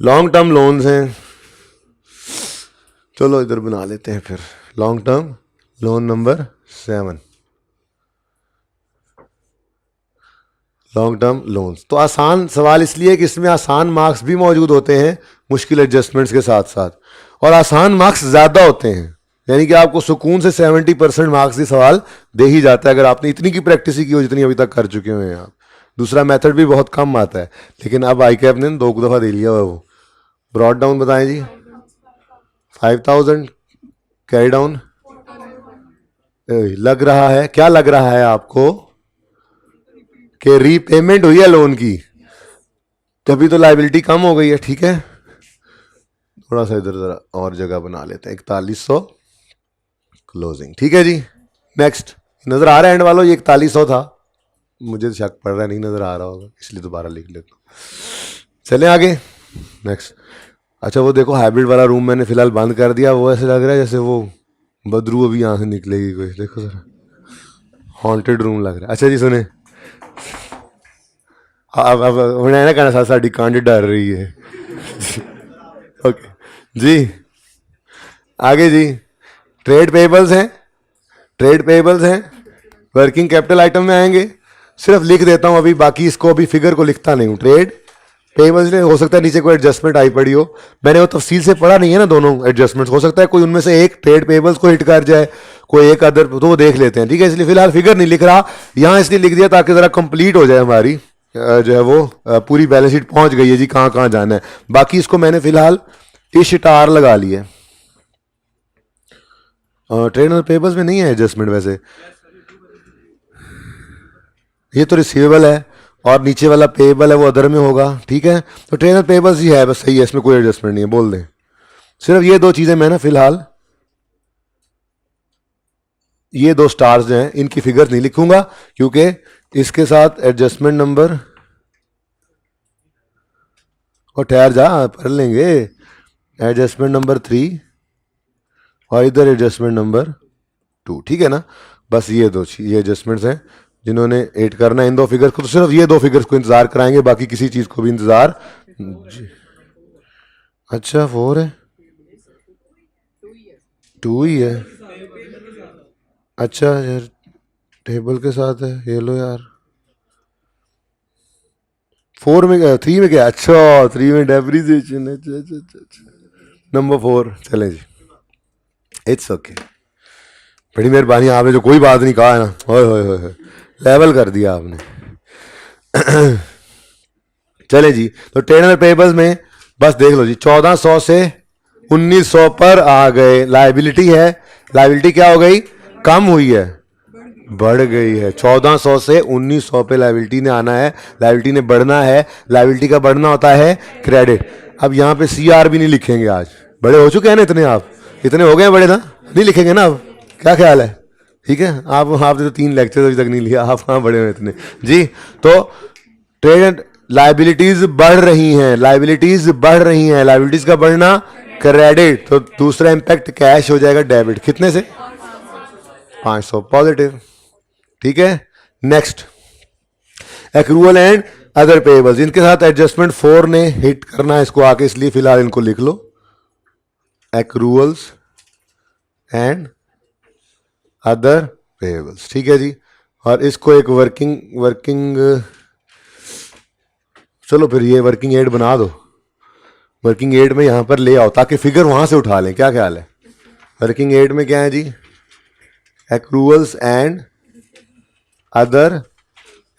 लॉन्ग टर्म लोन्स हैं, चलो इधर बना लेते हैं फिर। Long term loan number 7, long term loans. तो आसान सवाल इसलिए कि इसमें आसान मार्क्स भी मौजूद होते हैं मुश्किल एडजस्टमेंट्स के साथ साथ, और आसान मार्क्स ज़्यादा होते हैं, यानी कि आपको सुकून से 70% मार्क्स ही सवाल दे ही जाता है अगर आपने इतनी की प्रैक्टिस ही की हो जितनी अभी तक कर चुके हुए हैं आप। दूसरा मेथड भी बहुत कम आता है, लेकिन अब आई कैप ने 2 दफ़ा दे लिया हुआ है वो। ब्रॉड डाउन बताएं जी, 5,000, कैरी डाउन लग रहा है, क्या लग रहा है आपको कि रीपेमेंट हुई है लोन की, तभी तो लाइबिलिटी कम हो गई है, ठीक है। थोड़ा सा इधर जरा और जगह बना लेते हैं, 4100 क्लोजिंग, ठीक है जी। नेक्स्ट, नजर आ रहा है एंड वालों, ये 4100 था, मुझे शक पड़ रहा है नहीं नजर आ रहा होगा, इसलिए दोबारा लिख लेता हूँ। चलें आगे, नेक्स्ट। अच्छा वो देखो हाइब्रिड वाला रूम मैंने फिलहाल बंद कर दिया, वो ऐसे लग रहा है जैसे वो बदरू अभी यहाँ से निकलेगी कोई, देखो जरा हॉन्टेड रूम लग रहा है। अच्छा जी सुने, अब उन्हें ना कहना साथ साड़ी कांड डर रही है। ओके जी, आगे जी। ट्रेड पेबल्स हैं, ट्रेड पेबल्स हैं, वर्किंग कैपिटल आइटम में आएंगे। सिर्फ लिख देता हूँ अभी, बाकी इसको अभी फिगर को लिखता नहीं हूँ। ट्रेड पेबल्स में हो सकता है नीचे कोई एडजस्टमेंट आई पड़ी हो, मैंने वो तफसील से पढ़ा नहीं है ना दोनों एडजस्टमेंट्स, हो सकता है कोई उनमें से एक ट्रेड पेबल्स को हिट कर जाए, कोई एक अदर, तो वो देख लेते हैं, ठीक है। इसलिए फिलहाल फिगर नहीं लिख रहा यहाँ, इसलिए लिख दिया ताकि ज़रा कंप्लीट हो जाए हमारी जो है वो पूरी बैलेंस शीट पहुंच गई है जी, कहाँ कहाँ जाना है। बाकी इसको मैंने फिलहाल इश्तार लगा लिया है। ट्रेड और पेबल्स में नहीं है एडजस्टमेंट वैसे, ये तो रिसीवेबल है और नीचे वाला पेबल है वो अदर में होगा, ठीक है। तो ट्रेड और पेबल्स ही है, बस सही है, इसमें कोई एडजस्टमेंट नहीं है, बोल दें। सिर्फ ये दो चीज़ें मैं ना फिलहाल, ये दो स्टार्स जो हैं इनकी फिगर नहीं लिखूंगा, क्योंकि इसके साथ एडजस्टमेंट नंबर, और ठहर जा पढ़ लेंगे, एडजस्टमेंट नंबर 3 और इधर एडजस्टमेंट नंबर 2, ठीक है ना। बस ये दो ये एडजस्टमेंट्स हैं जिन्होंने ऐड करना है इन दो फिगर्स को, तो सिर्फ ये दो फिगर्स को इंतजार कराएंगे, बाकी किसी चीज़ को भी इंतजार। अच्छा 4 है, 2 ही है, अच्छा यार टेबल के साथ है, ये लो यार। 4 में क्या, 3 में क्या, अच्छा 3 में डेप्रिसिएशन है, नंबर 4, चलें जी, इट्स ओके। बड़ी मेहरबानी, आपने जो कोई बात नहीं कहा है ना, होए होए होए लेवल कर दिया आपने। चले जी, तो ट्रेड पेबल्स में बस देख लो जी, 1400 से 1900 पर आ गए। लाइबिलिटी है, लाइबिलिटी क्या हो गई, कम हुई है, बढ़ गई है। 1400 से 1900 पे लाइबिलिटी ने आना है, लाइबिलिटी ने बढ़ना है, लाइबिलिटी का बढ़ना होता है क्रेडिट। अब यहाँ पे CR भी नहीं लिखेंगे, आज बड़े हो चुके हैं ना इतने, आप इतने हो गए बड़े ना, नहीं लिखेंगे ना अब, क्या ख्याल है, ठीक है। आपने तो 3 लेक्चर अभी तक नहीं लिया, आप कहाँ बड़े हो इतने जी। तो ट्रेड लाइबिलिटीज बढ़ रही हैं, लाइबिलिटीज बढ़ रही हैं, लाइबिलिटीज का बढ़ना क्रेडिट, तो दूसरा इंपैक्ट कैश हो जाएगा डेबिट, कितने से 500 पॉजिटिव, ठीक है। Next, accrual and other payables, इनके साथ एडजस्टमेंट 4 ने हिट करना है इसको आके, इसलिए फिलहाल इनको लिख लो, एक्रूअल्स एंड अदर पेबल्स, ठीक है जी। और इसको एक वर्किंग चलो फिर ये वर्किंग एड बना दो, वर्किंग एड में यहां पर ले आओ ताकि फिगर वहां से उठा लें, क्या ख्याल है। वर्किंग एड में क्या है जी, एक्रूअल्स एंड अदर,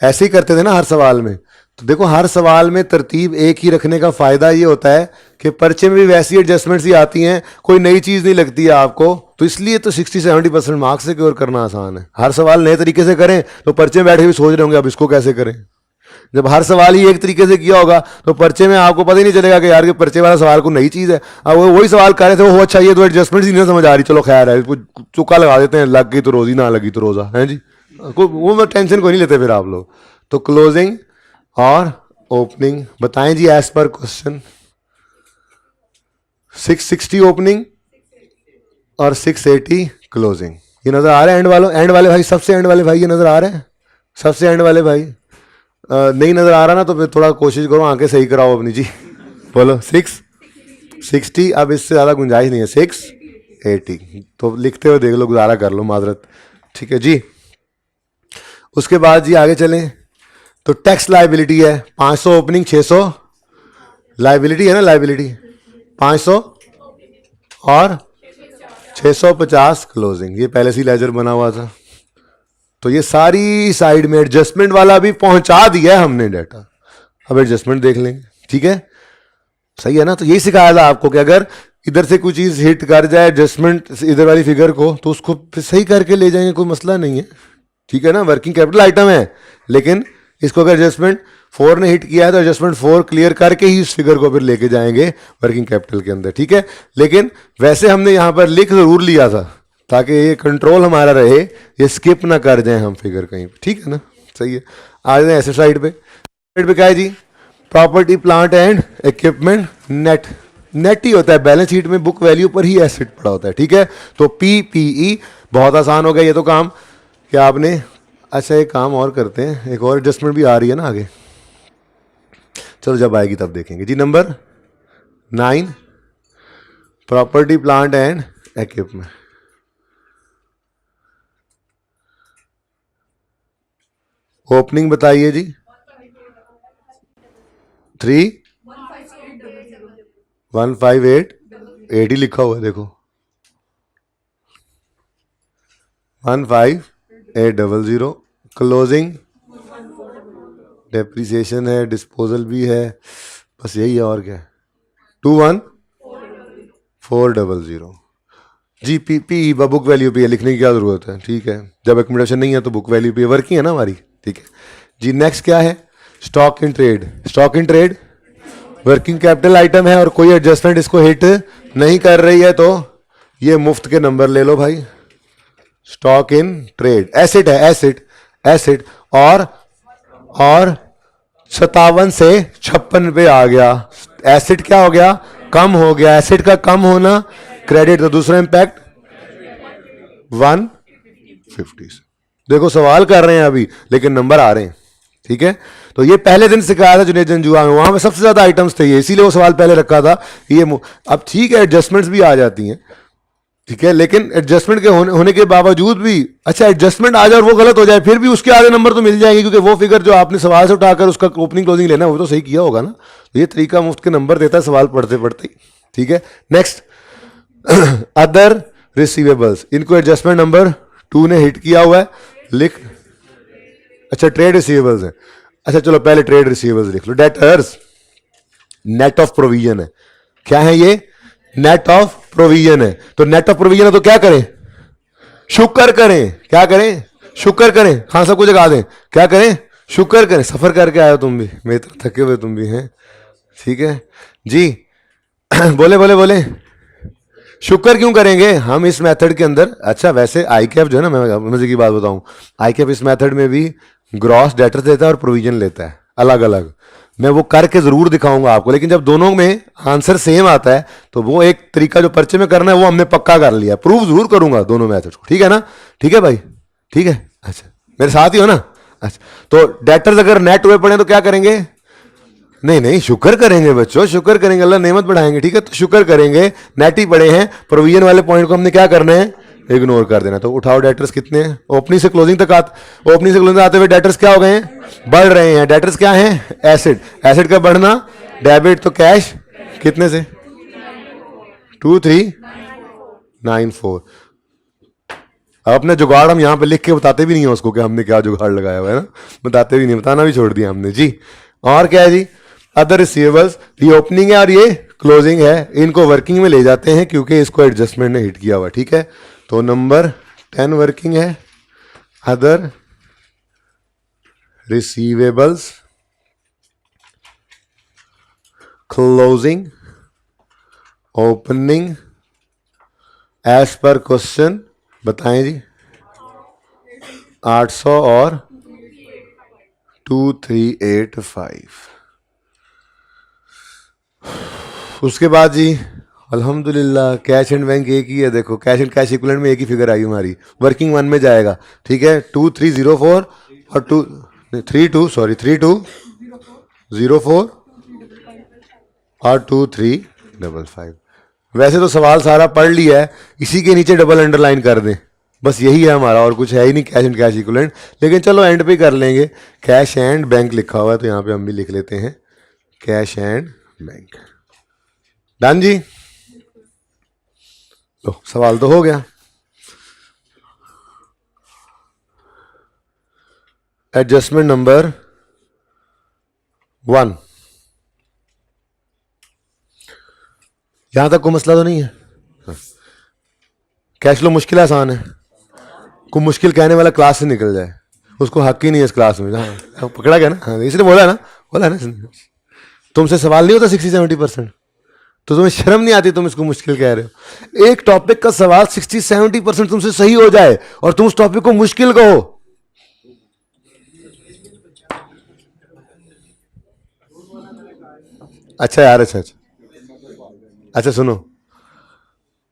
ऐसे ही करते थे ना हर सवाल में। तो देखो हर सवाल में तरतीब एक ही रखने का फायदा ये होता है कि पर्चे में भी वैसी एडजस्टमेंट्स ही आती हैं, कोई नई चीज़ नहीं लगती है आपको, तो इसलिए तो 60-70% मार्क्स सिक्योर करना आसान है। हर सवाल नए तरीके से करें तो पर्चे में बैठे भी सोच रहे होंगे अब इसको कैसे करें। जब हर सवाल ही एक तरीके से किया होगा तो पर्चे में आपको पता ही नहीं चलेगा कि यार के पर्चे वाला सवाल को नई चीज़ है। अब वो वही सवाल कर रहे थे, वो अच्छा ये तो एडजस्टमेंट ही नहीं समझ आ रही, चलो खैर है, चुक्का लगा देते हैं, लग गई तो रोजी, ना लगी तो रोजा है जी, वो टेंशन कोई नहीं लेते फिर आप लोग। तो क्लोजिंग और ओपनिंग बताएं जी एज पर क्वेश्चन। 660 ओपनिंग और 680 क्लोजिंग, ये नजर आ रहा है। एंड वाले भाई, सबसे एंड वाले भाई ये नजर आ रहे हैं, सबसे एंड वाले भाई नहीं नजर आ रहा ना, तो फिर थोड़ा कोशिश करो आंखें सही कराओ अपनी जी, बोलो 660, अब इससे ज़्यादा गुंजाइश नहीं है, 680, तो लिखते हुए देख लो, गुजारा कर लो, माजरत, ठीक है जी। उसके बाद जी आगे चलें, तो टैक्स लाइबिलिटी है 500 ओपनिंग, 600 लाइबिलिटी है ना, लाइबिलिटी 500 और 650 क्लोजिंग, ये पहले से ही लेजर बना हुआ था। तो ये सारी साइड में एडजस्टमेंट वाला भी पहुंचा दिया है हमने डाटा, अब एडजस्टमेंट देख लेंगे, ठीक है, सही है ना। तो यही सिखाया था आपको कि अगर इधर से कोई चीज़ हिट कर जाए एडजस्टमेंट इधर वाली फिगर को, तो उसको सही करके ले जाएंगे, कोई मसला नहीं है, ठीक है ना। वर्किंग कैपिटल आइटम है लेकिन इसको अगर एडजस्टमेंट 4 ने हिट किया है तो एडजस्टमेंट 4 क्लियर करके ही इस फिगर को फिर लेके जाएंगे वर्किंग कैपिटल के अंदर, ठीक है। लेकिन वैसे हमने यहाँ पर लिख जरूर लिया था ताकि ये कंट्रोल हमारा रहे, ये स्किप ना कर जाए हम फिगर कहीं पे, ठीक है ना, सही है। आ जाए ऐसे साइड पे, साइड पे क्या है जी, property plant and equipment net. Net ही होता है बैलेंस शीट में, बुक वैल्यू पर ही एसेट पड़ा होता है, ठीक है। तो PPE बहुत आसान हो गया ये तो काम, क्या आपने, अच्छा एक काम और करते हैं, एक और एडजस्टमेंट भी आ रही है ना आगे, चलो जब आएगी तब देखेंगे जी। Number 9 property plant and equipment. Opening बताइए जी। 3,158,8 ही लिखा हुआ है देखो, 158,800। क्लोजिंग डेप्रिसिएशन है, डिस्पोजल भी है, बस यही है और क्या है, 21,400 जी। पी बुक वैल्यू पे लिखने की क्या जरूरत है, ठीक है, जब एकोमोडेशन नहीं है तो बुक वैल्यू पे वर्किंग है ना हमारी, ठीक है जी। नेक्स्ट क्या है, stock in trade. Stock in trade working capital item है और कोई एडजस्टमेंट इसको हिट नहीं कर रही है तो ये मुफ्त के नंबर ले लो भाई। स्टॉक इन ट्रेड एसेट है, एसेट एसेट, और 57 से 56 पे आ गया, एसेट क्या हो गया, कम हो गया। एसेट का कम होना क्रेडिट, तो दूसरा इंपैक्ट 150। देखो सवाल कर रहे हैं अभी लेकिन नंबर आ रहे हैं, ठीक है। तो ये पहले दिन सिखाया था जुनेद जंजुआ में, वहां में सबसे ज्यादा आइटम्स थे ये, इसीलिए वो सवाल पहले रखा था ये। अब ठीक है एडजस्टमेंट्स भी आ जाती हैं, ठीक है, लेकिन एडजस्टमेंट के होने के बावजूद भी, अच्छा एडजस्टमेंट आ जाए और वो गलत हो जाए फिर भी उसके आधे नंबर तो मिल जाएंगे, क्योंकि वो फिगर जो आपने सवाल से उठाकर उसका ओपनिंग क्लोजिंग लेना वो तो सही किया होगा ना। तो ये तरीका मुफ्त के नंबर देता है सवाल पढ़ते पढ़ते, ठीक है। नेक्स्ट अदर रिसीवेबल्स, इनको एडजस्टमेंट नंबर 2 ने हिट किया हुआ है, लिख, अच्छा ट्रेड रिसीवेबल्स है, अच्छा चलो पहले ट्रेड रिसीवेबल्स लिख लो। डेटर्स नेट ऑफ प्रोविजन है, क्या है ये, नेट ऑफ प्रोविजन है। तो नेट ऑफ प्रोविजन है तो क्या करें, शुक्र करें, क्या करें, शुक्र करें, हाँ सबको जगा दें, क्या करें, शुक्र करें। सफर करके आए हो तुम भी, मेरे तरह थके हुए तुम भी हैं, ठीक है जी। बोले बोले बोले, शुक्र क्यों करेंगे हम इस मेथड के अंदर। अच्छा वैसे आई कैप जो है ना, मैं मजे की बात बताऊं, आई कैप इस मेथड में भी ग्रॉस डेटर देता है और प्रोविजन लेता है अलग अलग, मैं वो करके जरूर दिखाऊंगा आपको, लेकिन जब दोनों में आंसर सेम आता है तो वो एक तरीका जो पर्चे में करना है वो हमने पक्का कर लिया, प्रूव जरूर करूंगा दोनों मेथड्स को, ठीक है ना, ठीक है भाई, ठीक है। अच्छा मेरे साथ ही हो ना, अच्छा तो डेटर्स अगर नेट हुए पड़े तो क्या करेंगे, नहीं नहीं शुक्र करेंगे बच्चों, शुक्र करेंगे, अल्लाह नेमत बढ़ाएंगे, ठीक है। तो शुक्र करेंगे, नेट ही पड़े हैं, प्रोविजन वाले पॉइंट को हमने क्या करना है, इग्नोर कर देना। तो उठाओ डेटर्स कितने हैं, ओपनिंग से क्लोजिंग तक ओपनिंग से क्लोजिंग आते हुए डेटर्स क्या हो गए हैं, बढ़ रहे हैं। डेटर्स क्या हैं, एसेट, एसेट का बढ़ना, डेबिट तो कैश कितने से 2394। अपने जुगाड़ हम यहाँ पे लिख के बताते भी नहीं है उसको कि हमने क्या जुगाड़ लगाया हुआ है ना, बताते भी नहीं, बताना भी छोड़ दिया हमने जी। और क्या है जी, अदर रिसीवेबल्स, ये ओपनिंग है और ये क्लोजिंग है, इनको वर्किंग में ले जाते हैं क्योंकि इसको एडजस्टमेंट ने हिट किया हुआ, ठीक है। तो नंबर 10 वर्किंग है, other receivables closing opening as per question बताएं जी, 800 और 2385। उसके बाद जी अल्हम्दुलिल्लाह कैश एंड बैंक एक ही है, देखो कैश एंड कैश इक्विवेलेंट में एक ही फिगर आई हमारी, वर्किंग 1 में जाएगा, ठीक है। 2304 और 3204 और 2355। वैसे तो सवाल सारा पढ़ लिया है, इसी के नीचे डबल अंडरलाइन कर दें, बस यही है हमारा, और कुछ है ही नहीं कैश एंड कैश इक्विवेलेंट। लेकिन चलो एंड पे कर लेंगे, कैश एंड बैंक लिखा हुआ है तो यहाँ पे हम भी लिख लेते हैं कैश एंड बैंक। डन जी, तो सवाल तो हो गया। एडजस्टमेंट नंबर 1, यहां तक कोई मसला तो नहीं है। कैश फ्लो मुश्किल आसान है, कोई मुश्किल कहने वाला क्लास से निकल जाए, उसको हक ही नहीं है इस क्लास में। हाँ पकड़ा गया ना, हाँ इसलिए बोला ना तुमसे सवाल नहीं होता 60-70%, तो तुम्हें शर्म नहीं आती, तुम इसको मुश्किल कह रहे हो। एक टॉपिक का सवाल 60-70% तुमसे सही हो जाए और तुम उस टॉपिक को मुश्किल कहो। अच्छा यार, अच्छा सुनो,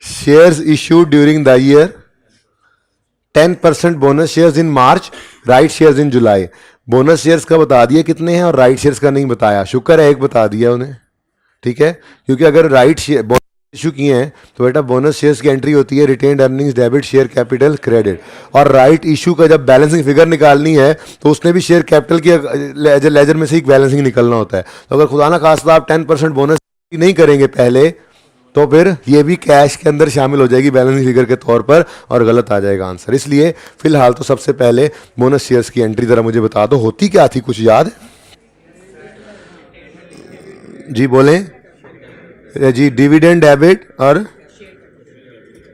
shares issued during the year 10% bonus shares in March, right shares in July. Bonus shares का बता दिया कितने हैं और राइट शेयर्स का नहीं बताया, शुक्र है एक बता दिया उन्हें, ठीक है। क्योंकि अगर राइट शेयर इशू किए हैं तो बेटा बोनस शेयर्स की एंट्री होती है retained earnings debit share capital credit, और राइट इशू का जब बैलेंसिंग फिगर निकालनी है तो उसने भी शेयर कैपिटल की लेजर में से एक बैलेंसिंग निकलना होता है। तो अगर खुदा ना खास्ता आप 10% बोनस नहीं करेंगे पहले, तो फिर ये भी कैश के अंदर शामिल हो जाएगी बैलेंसिंग फिगर के तौर पर और गलत आ जाएगा आंसर। इसलिए फिलहाल तो सबसे पहले बोनस शेयर्स की एंट्री जरा मुझे बता दो, होती क्या थी, कुछ याद है? जी बोलें जी। डिविडेंड डेबिट और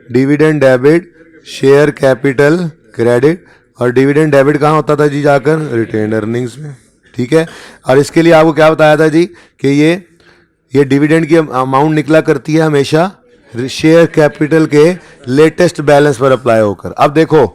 dividend debit share capital credit, और डिविडेंड डेबिट कहाँ होता था जी? जाकर रिटेन्ड अर्निंग्स में, ठीक है। और इसके लिए आपको क्या बताया था जी कि ये डिविडेंड की अमाउंट निकला करती है हमेशा शेयर कैपिटल के लेटेस्ट बैलेंस पर अप्लाई होकर। अब देखो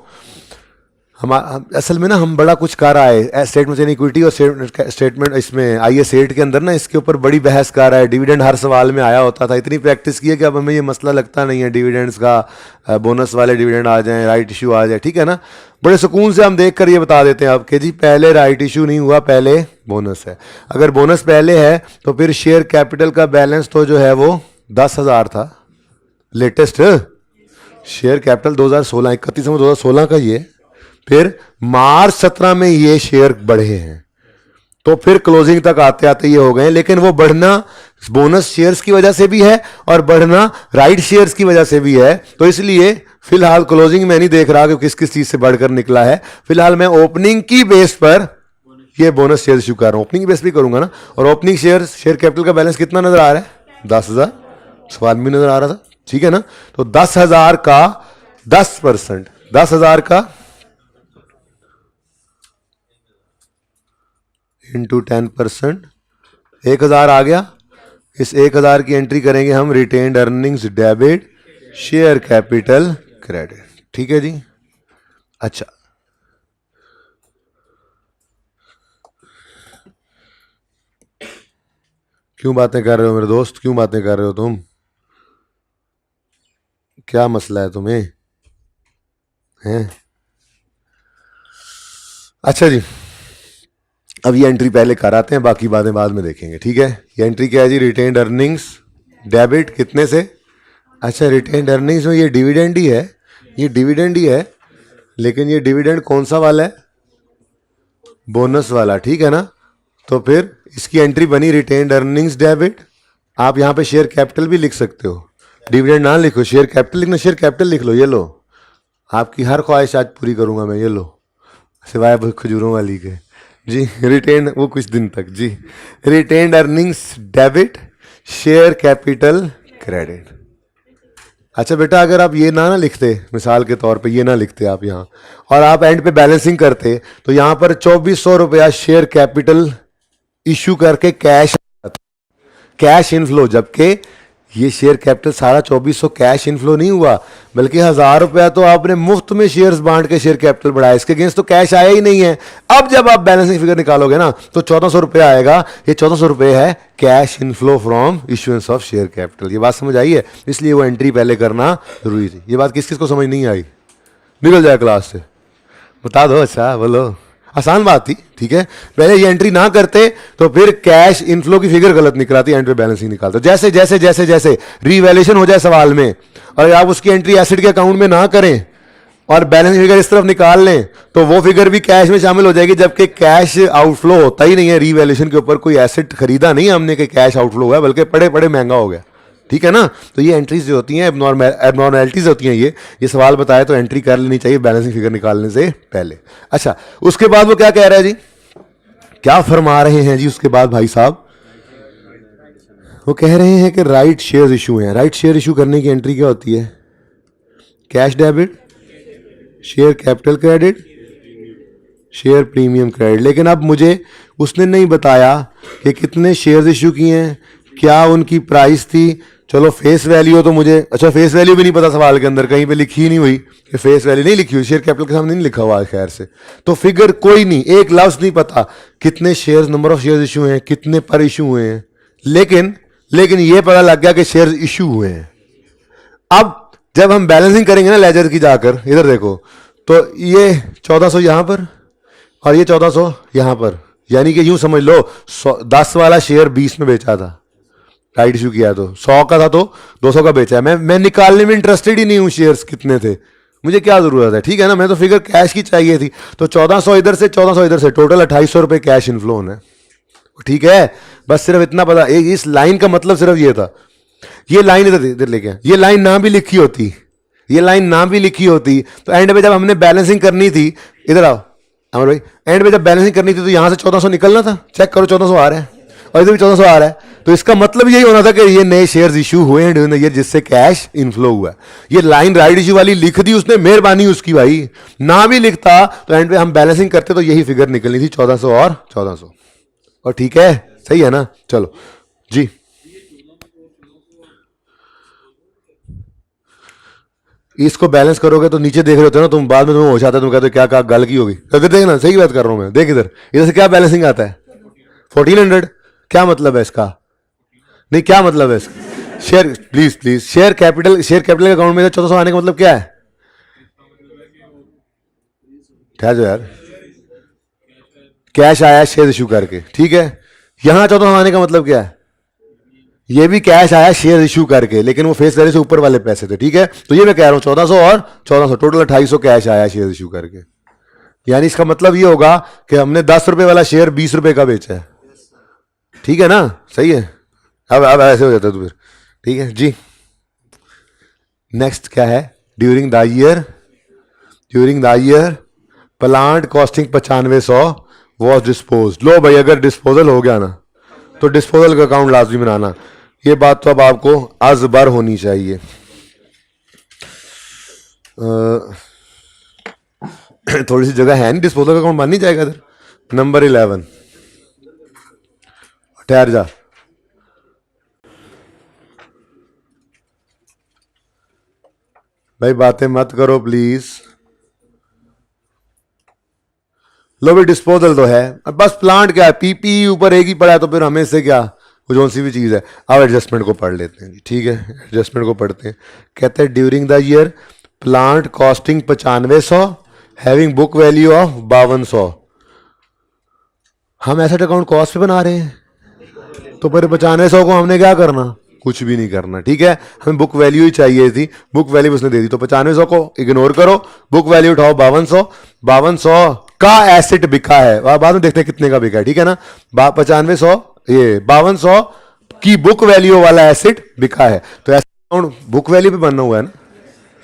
हम असल में ना हम बड़ा कुछ कर रहा है स्टेटमेंट इक्विटी और स्टेटमेंट इसमें IAS 8 के अंदर ना इसके ऊपर बड़ी बहस कर रहा है। डिविडेंड हर सवाल में आया होता था, इतनी प्रैक्टिस की है कि अब हमें ये मसला लगता नहीं है डिविडेंड्स का, बोनस वाले डिविडेंड आ जाएं, राइट इशू आ जाए, ठीक है ना। बड़े सुकून से हम देख कर ये बता देते हैं अब कि जी पहले राइट इशू नहीं हुआ, पहले बोनस है। अगर बोनस पहले है तो फिर शेयर कैपिटल का बैलेंस तो जो है वो 10,000 था, लेटेस्ट शेयर कैपिटल 2016 31 2016 का ये, फिर मार्च 17 में ये शेयर बढ़े हैं, तो फिर क्लोजिंग तक आते आते ये हो गए। लेकिन वो बढ़ना बोनस शेयर्स की वजह से भी है और बढ़ना राइट शेयर्स की वजह से भी है, तो इसलिए फिलहाल क्लोजिंग में नहीं देख रहा कि किस किस चीज से बढ़कर निकला है। फिलहाल मैं ओपनिंग की बेस पर ये बोनस शेयर इशू कर रहा हूं, ओपनिंग बेस भी करूंगा ना। और ओपनिंग शेयर कैपिटल का बैलेंस कितना नजर आ रहा है? 10,000, सवाल भी नजर आ रहा था, ठीक है ना। तो 10,000 का 10%, 10,000 का इंटू 10%, 1,000 आ गया। इस 1,000 की एंट्री करेंगे हम retained earnings debit share capital credit, ठीक है जी। अच्छा क्यों बातें कर रहे हो मेरे दोस्त, क्यों बातें कर रहे हो तुम? क्या मसला है तुम्हें हैं? अच्छा जी, अब ये एंट्री पहले कराते हैं, बाकी बातें बाद में देखेंगे, ठीक है। ये एंट्री क्या है जी? रिटेन्ड अर्निंग्स डेबिट कितने से? अच्छा रिटेन्ड अर्निंग्स में ये डिविडेंड ही है, ये डिविडेंड ही है, लेकिन ये डिविडेंड कौन सा वाला है? बोनस वाला, ठीक है ना। तो फिर इसकी एंट्री बनी रिटेन्ड अर्निंग्स डेबिट। आप यहाँ पे शेयर कैपिटल भी लिख सकते हो, डिविडेंड ना लिखो, शेयर कैपिटल लिखना, शेयर कैपिटल लिख लो। ये लो, आपकी हर ख्वाहिश आज पूरी करूंगा मैं, ये लो, सिवाय खजूरों वाली के जी। रिटेन्ड वो कुछ दिन तक जी, retained earnings debit share capital credit. अच्छा बेटा अगर आप ये ना लिखते, मिसाल के तौर पे ये ना लिखते आप यहाँ, और आप एंड पे बैलेंसिंग करते, तो यहाँ पर 2,400 रुपया शेयर कैपिटल इशू करके कैश इनफ्लो, जबकि ये शेयर कैपिटल सारा 2,400 कैश इनफ्लो नहीं हुआ, बल्कि 1,000 रुपया तो आपने मुफ्त में शेयर्स बांट के शेयर कैपिटल बढ़ाया, इसके अगेंस्ट तो कैश आया ही नहीं है। अब जब आप बैलेंसिंग फिगर निकालोगे ना तो 1,400 रुपया आएगा, ये 1,400 रुपये है cash inflow from issuance of share capital. ये बात समझ आई है? इसलिए वो एंट्री पहले करना जरूरी थी। ये बात किस किस को समझ नहीं आई? निकल जाए क्लास से, बता दो। अच्छा बोलो, आसान बात थी, ठीक है। पहले ये एंट्री ना करते तो फिर कैश इनफ्लो की फिगर गलत निकलाती, एंड पे बैलेंसिंग निकालते। जैसे जैसे जैसे जैसे रीवैल्यूएशन हो जाए सवाल में और आप उसकी एंट्री एसेट के अकाउंट में ना करें और बैलेंस फिगर इस तरफ निकाल लें, तो वो फिगर भी कैश में शामिल हो जाएगी, जबकि कैश आउटफ्लो होता ही नहीं है। रीवैल्यूएशन के ऊपर कोई एसेट खरीदा नहीं हमने कि कैश आउटफ्लो हुआ, बल्कि पड़े पड़े महंगा हो गया, ठीक है ना। तो ये एंट्रीज जो होती हैं एबनॉर्मैलिटीज होती हैं, ये सवाल बताए तो एंट्री कर लेनी चाहिए बैलेंसिंग फिगर निकालने से पहले। अच्छा उसके बाद वो क्या कह रहा है जी, क्या फरमा रहे हैं जी उसके बाद भाई साहब? वो कह रहे हैं कि राइट शेयर इशू है। राइट शेयर इशू करने की एंट्री क्या होती है? Cash debit share capital credit share premium credit, लेकिन अब मुझे उसने नहीं बताया कि कितने शेयर्स इशू किए हैं, क्या उनकी प्राइस थी। चलो फेस वैल्यू तो मुझे, अच्छा फेस वैल्यू भी नहीं पता, सवाल के अंदर कहीं पे लिखी ही नहीं हुई कि फेस वैल्यू नहीं लिखी हुई, शेयर कैपिटल के सामने नहीं लिखा हुआ है खैर से, तो फिगर कोई नहीं, एक लफ्ज नहीं पता कितने shares, number of shares issue हैं, कितने पर इशू हुए हैं, लेकिन ये पता लग गया कि शेयर्स इशू हुए हैं। अब जब हम बैलेंसिंग करेंगे ना लेजर की जाकर, इधर देखो, तो ये 1400 यहां पर और ये 1400 यहां पर, यानी कि यूं समझ लो 10 वाला शेयर 20 में बेचा था, राइट इशू किया, तो 100 का था तो 200 का बेचा है। मैं निकालने में इंटरेस्टेड ही नहीं हूं शेयर्स कितने थे, मुझे क्या जरूरत है, ठीक है ना, मैं तो फिगर कैश की चाहिए थी। तो 1400 इधर से 1400 इधर से, टोटल 2800 रुपए कैश इनफ्लो होना है, ठीक है। बस सिर्फ इतना पता, इस लाइन का मतलब सिर्फ ये था। ये लाइन इधर लेके, ये लाइन ना भी लिखी होती, ये लाइन ना भी लिखी होती तो एंड पे जब हमने बैलेंसिंग करनी थी, इधर आओ अमर भाई, एंड पे जब बैलेंसिंग करनी थी तो यहां से 1400 निकलना था, चेक करो 1400 आ रहा है और इधर भी 1400 आ रहा है, तो इसका मतलब यही होना था कि ये नए शेयर्स इशू हुए हैं ड्यूरिंग द ईयर जिससे कैश इनफ्लो हुआ है। ये लाइन राइट इशू वाली लिख दी उसने, मेहरबानी उसकी भाई, ना भी लिखता तो एंड पे हम बैलेंसिंग करते तो यही फिगर निकलनी थी 1400 और 1400, और ठीक है, सही है ना। चलो जी, इसको बैलेंस करोगे तो नीचे देख रहे होते हो ना तुम, बाद में तुम्हें हो जाता है, तुम कहते हो क्या क्या गल की होगी, अगर देख ना, सही बात कर रहा हूं मैं, देख इधर, इधर से क्या बैलेंसिंग आता है 1400, क्या मतलब है इसका, नहीं क्या मतलब है इसका, शेयर प्लीज शेयर कैपिटल के अकाउंट में 1400 आने का मतलब क्या है, ठहर जाओ यार, कैश आया शेयर इशू करके, ठीक है, यहां 1400 आने का मतलब क्या है, ये भी कैश आया शेयर इशू करके, लेकिन वो फेस वैल्यू से ऊपर वाले पैसे थे, ठीक है, तो ये मैं कह रहा हूं 1400 और 1400 टोटल 2800 कैश आया शेयर इशू करके, यानी इसका मतलब ये होगा कि हमने 10 रुपए वाला शेयर 20 रुपए का बेचा है, ठीक है ना, सही है। अब ऐसे हो जाता है तो फिर ठीक है जी। नेक्स्ट क्या है, during the year plant costing 9500 was dispose. लो भाई, अगर डिस्पोजल हो गया ना तो डिस्पोजल का अकाउंट लाजमी बनाना, ये बात तो अब आपको अजबर होनी चाहिए। थोड़ी सी जगह है नहीं, डिस्पोजल का अकाउंट बन नहीं जाएगा इधर। नंबर 11, ठहर जा, भाई बातें मत करो प्लीज। लो भाई डिस्पोजल तो है, अब बस प्लांट क्या है, पीपी ऊपर एक ही पड़ा है, तो फिर हमें से क्या, वो जो सी भी चीज़ है। अब एडजस्टमेंट को पढ़ लेते हैं जी, ठीक है, एडजस्टमेंट को पढ़ते हैं। कहते हैं during the year plant costing 9500 having book value of 5200। हम एसेट अकाउंट कॉस्ट पे बना रहे हैं, तो फिर 9500 को हमने क्या करना, कुछ भी नहीं करना, ठीक है, हमें बुक वैल्यू ही चाहिए थी, बुक वैल्यू उसने दे दी, तो 9500 को इग्नोर करो, बुक वैल्यू उठाओ 5200 का एसेट बिका है, बाद में देखते हैं कितने का बिका है, ठीक है ना, 9500 ये 5200 की बुक वैल्यू वाला एसेट बिका है, तो एसेट अकाउंट बुक वैल्यू पे बनना हुआ है ना,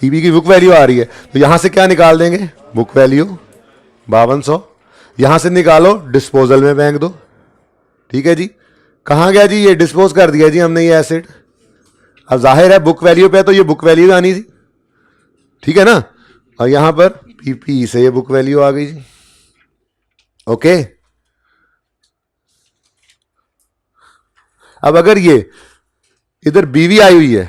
ईबी की बुक वैल्यू आ रही है, तो यहां से क्या निकाल देंगे, बुक वैल्यू 5200, यहां से निकालो डिस्पोजल में फेंक दो, ठीक है जी। कहां गया जी, ये डिस्पोज कर दिया जी हमने ये एसेट, अब जाहिर है बुक वैल्यू पे तो ये बुक वैल्यू आनी थी, ठीक है ना, और यहां पर पीपी से ये बुक वैल्यू आ गई जी, ओके। अब अगर ये इधर बीवी आई हुई है,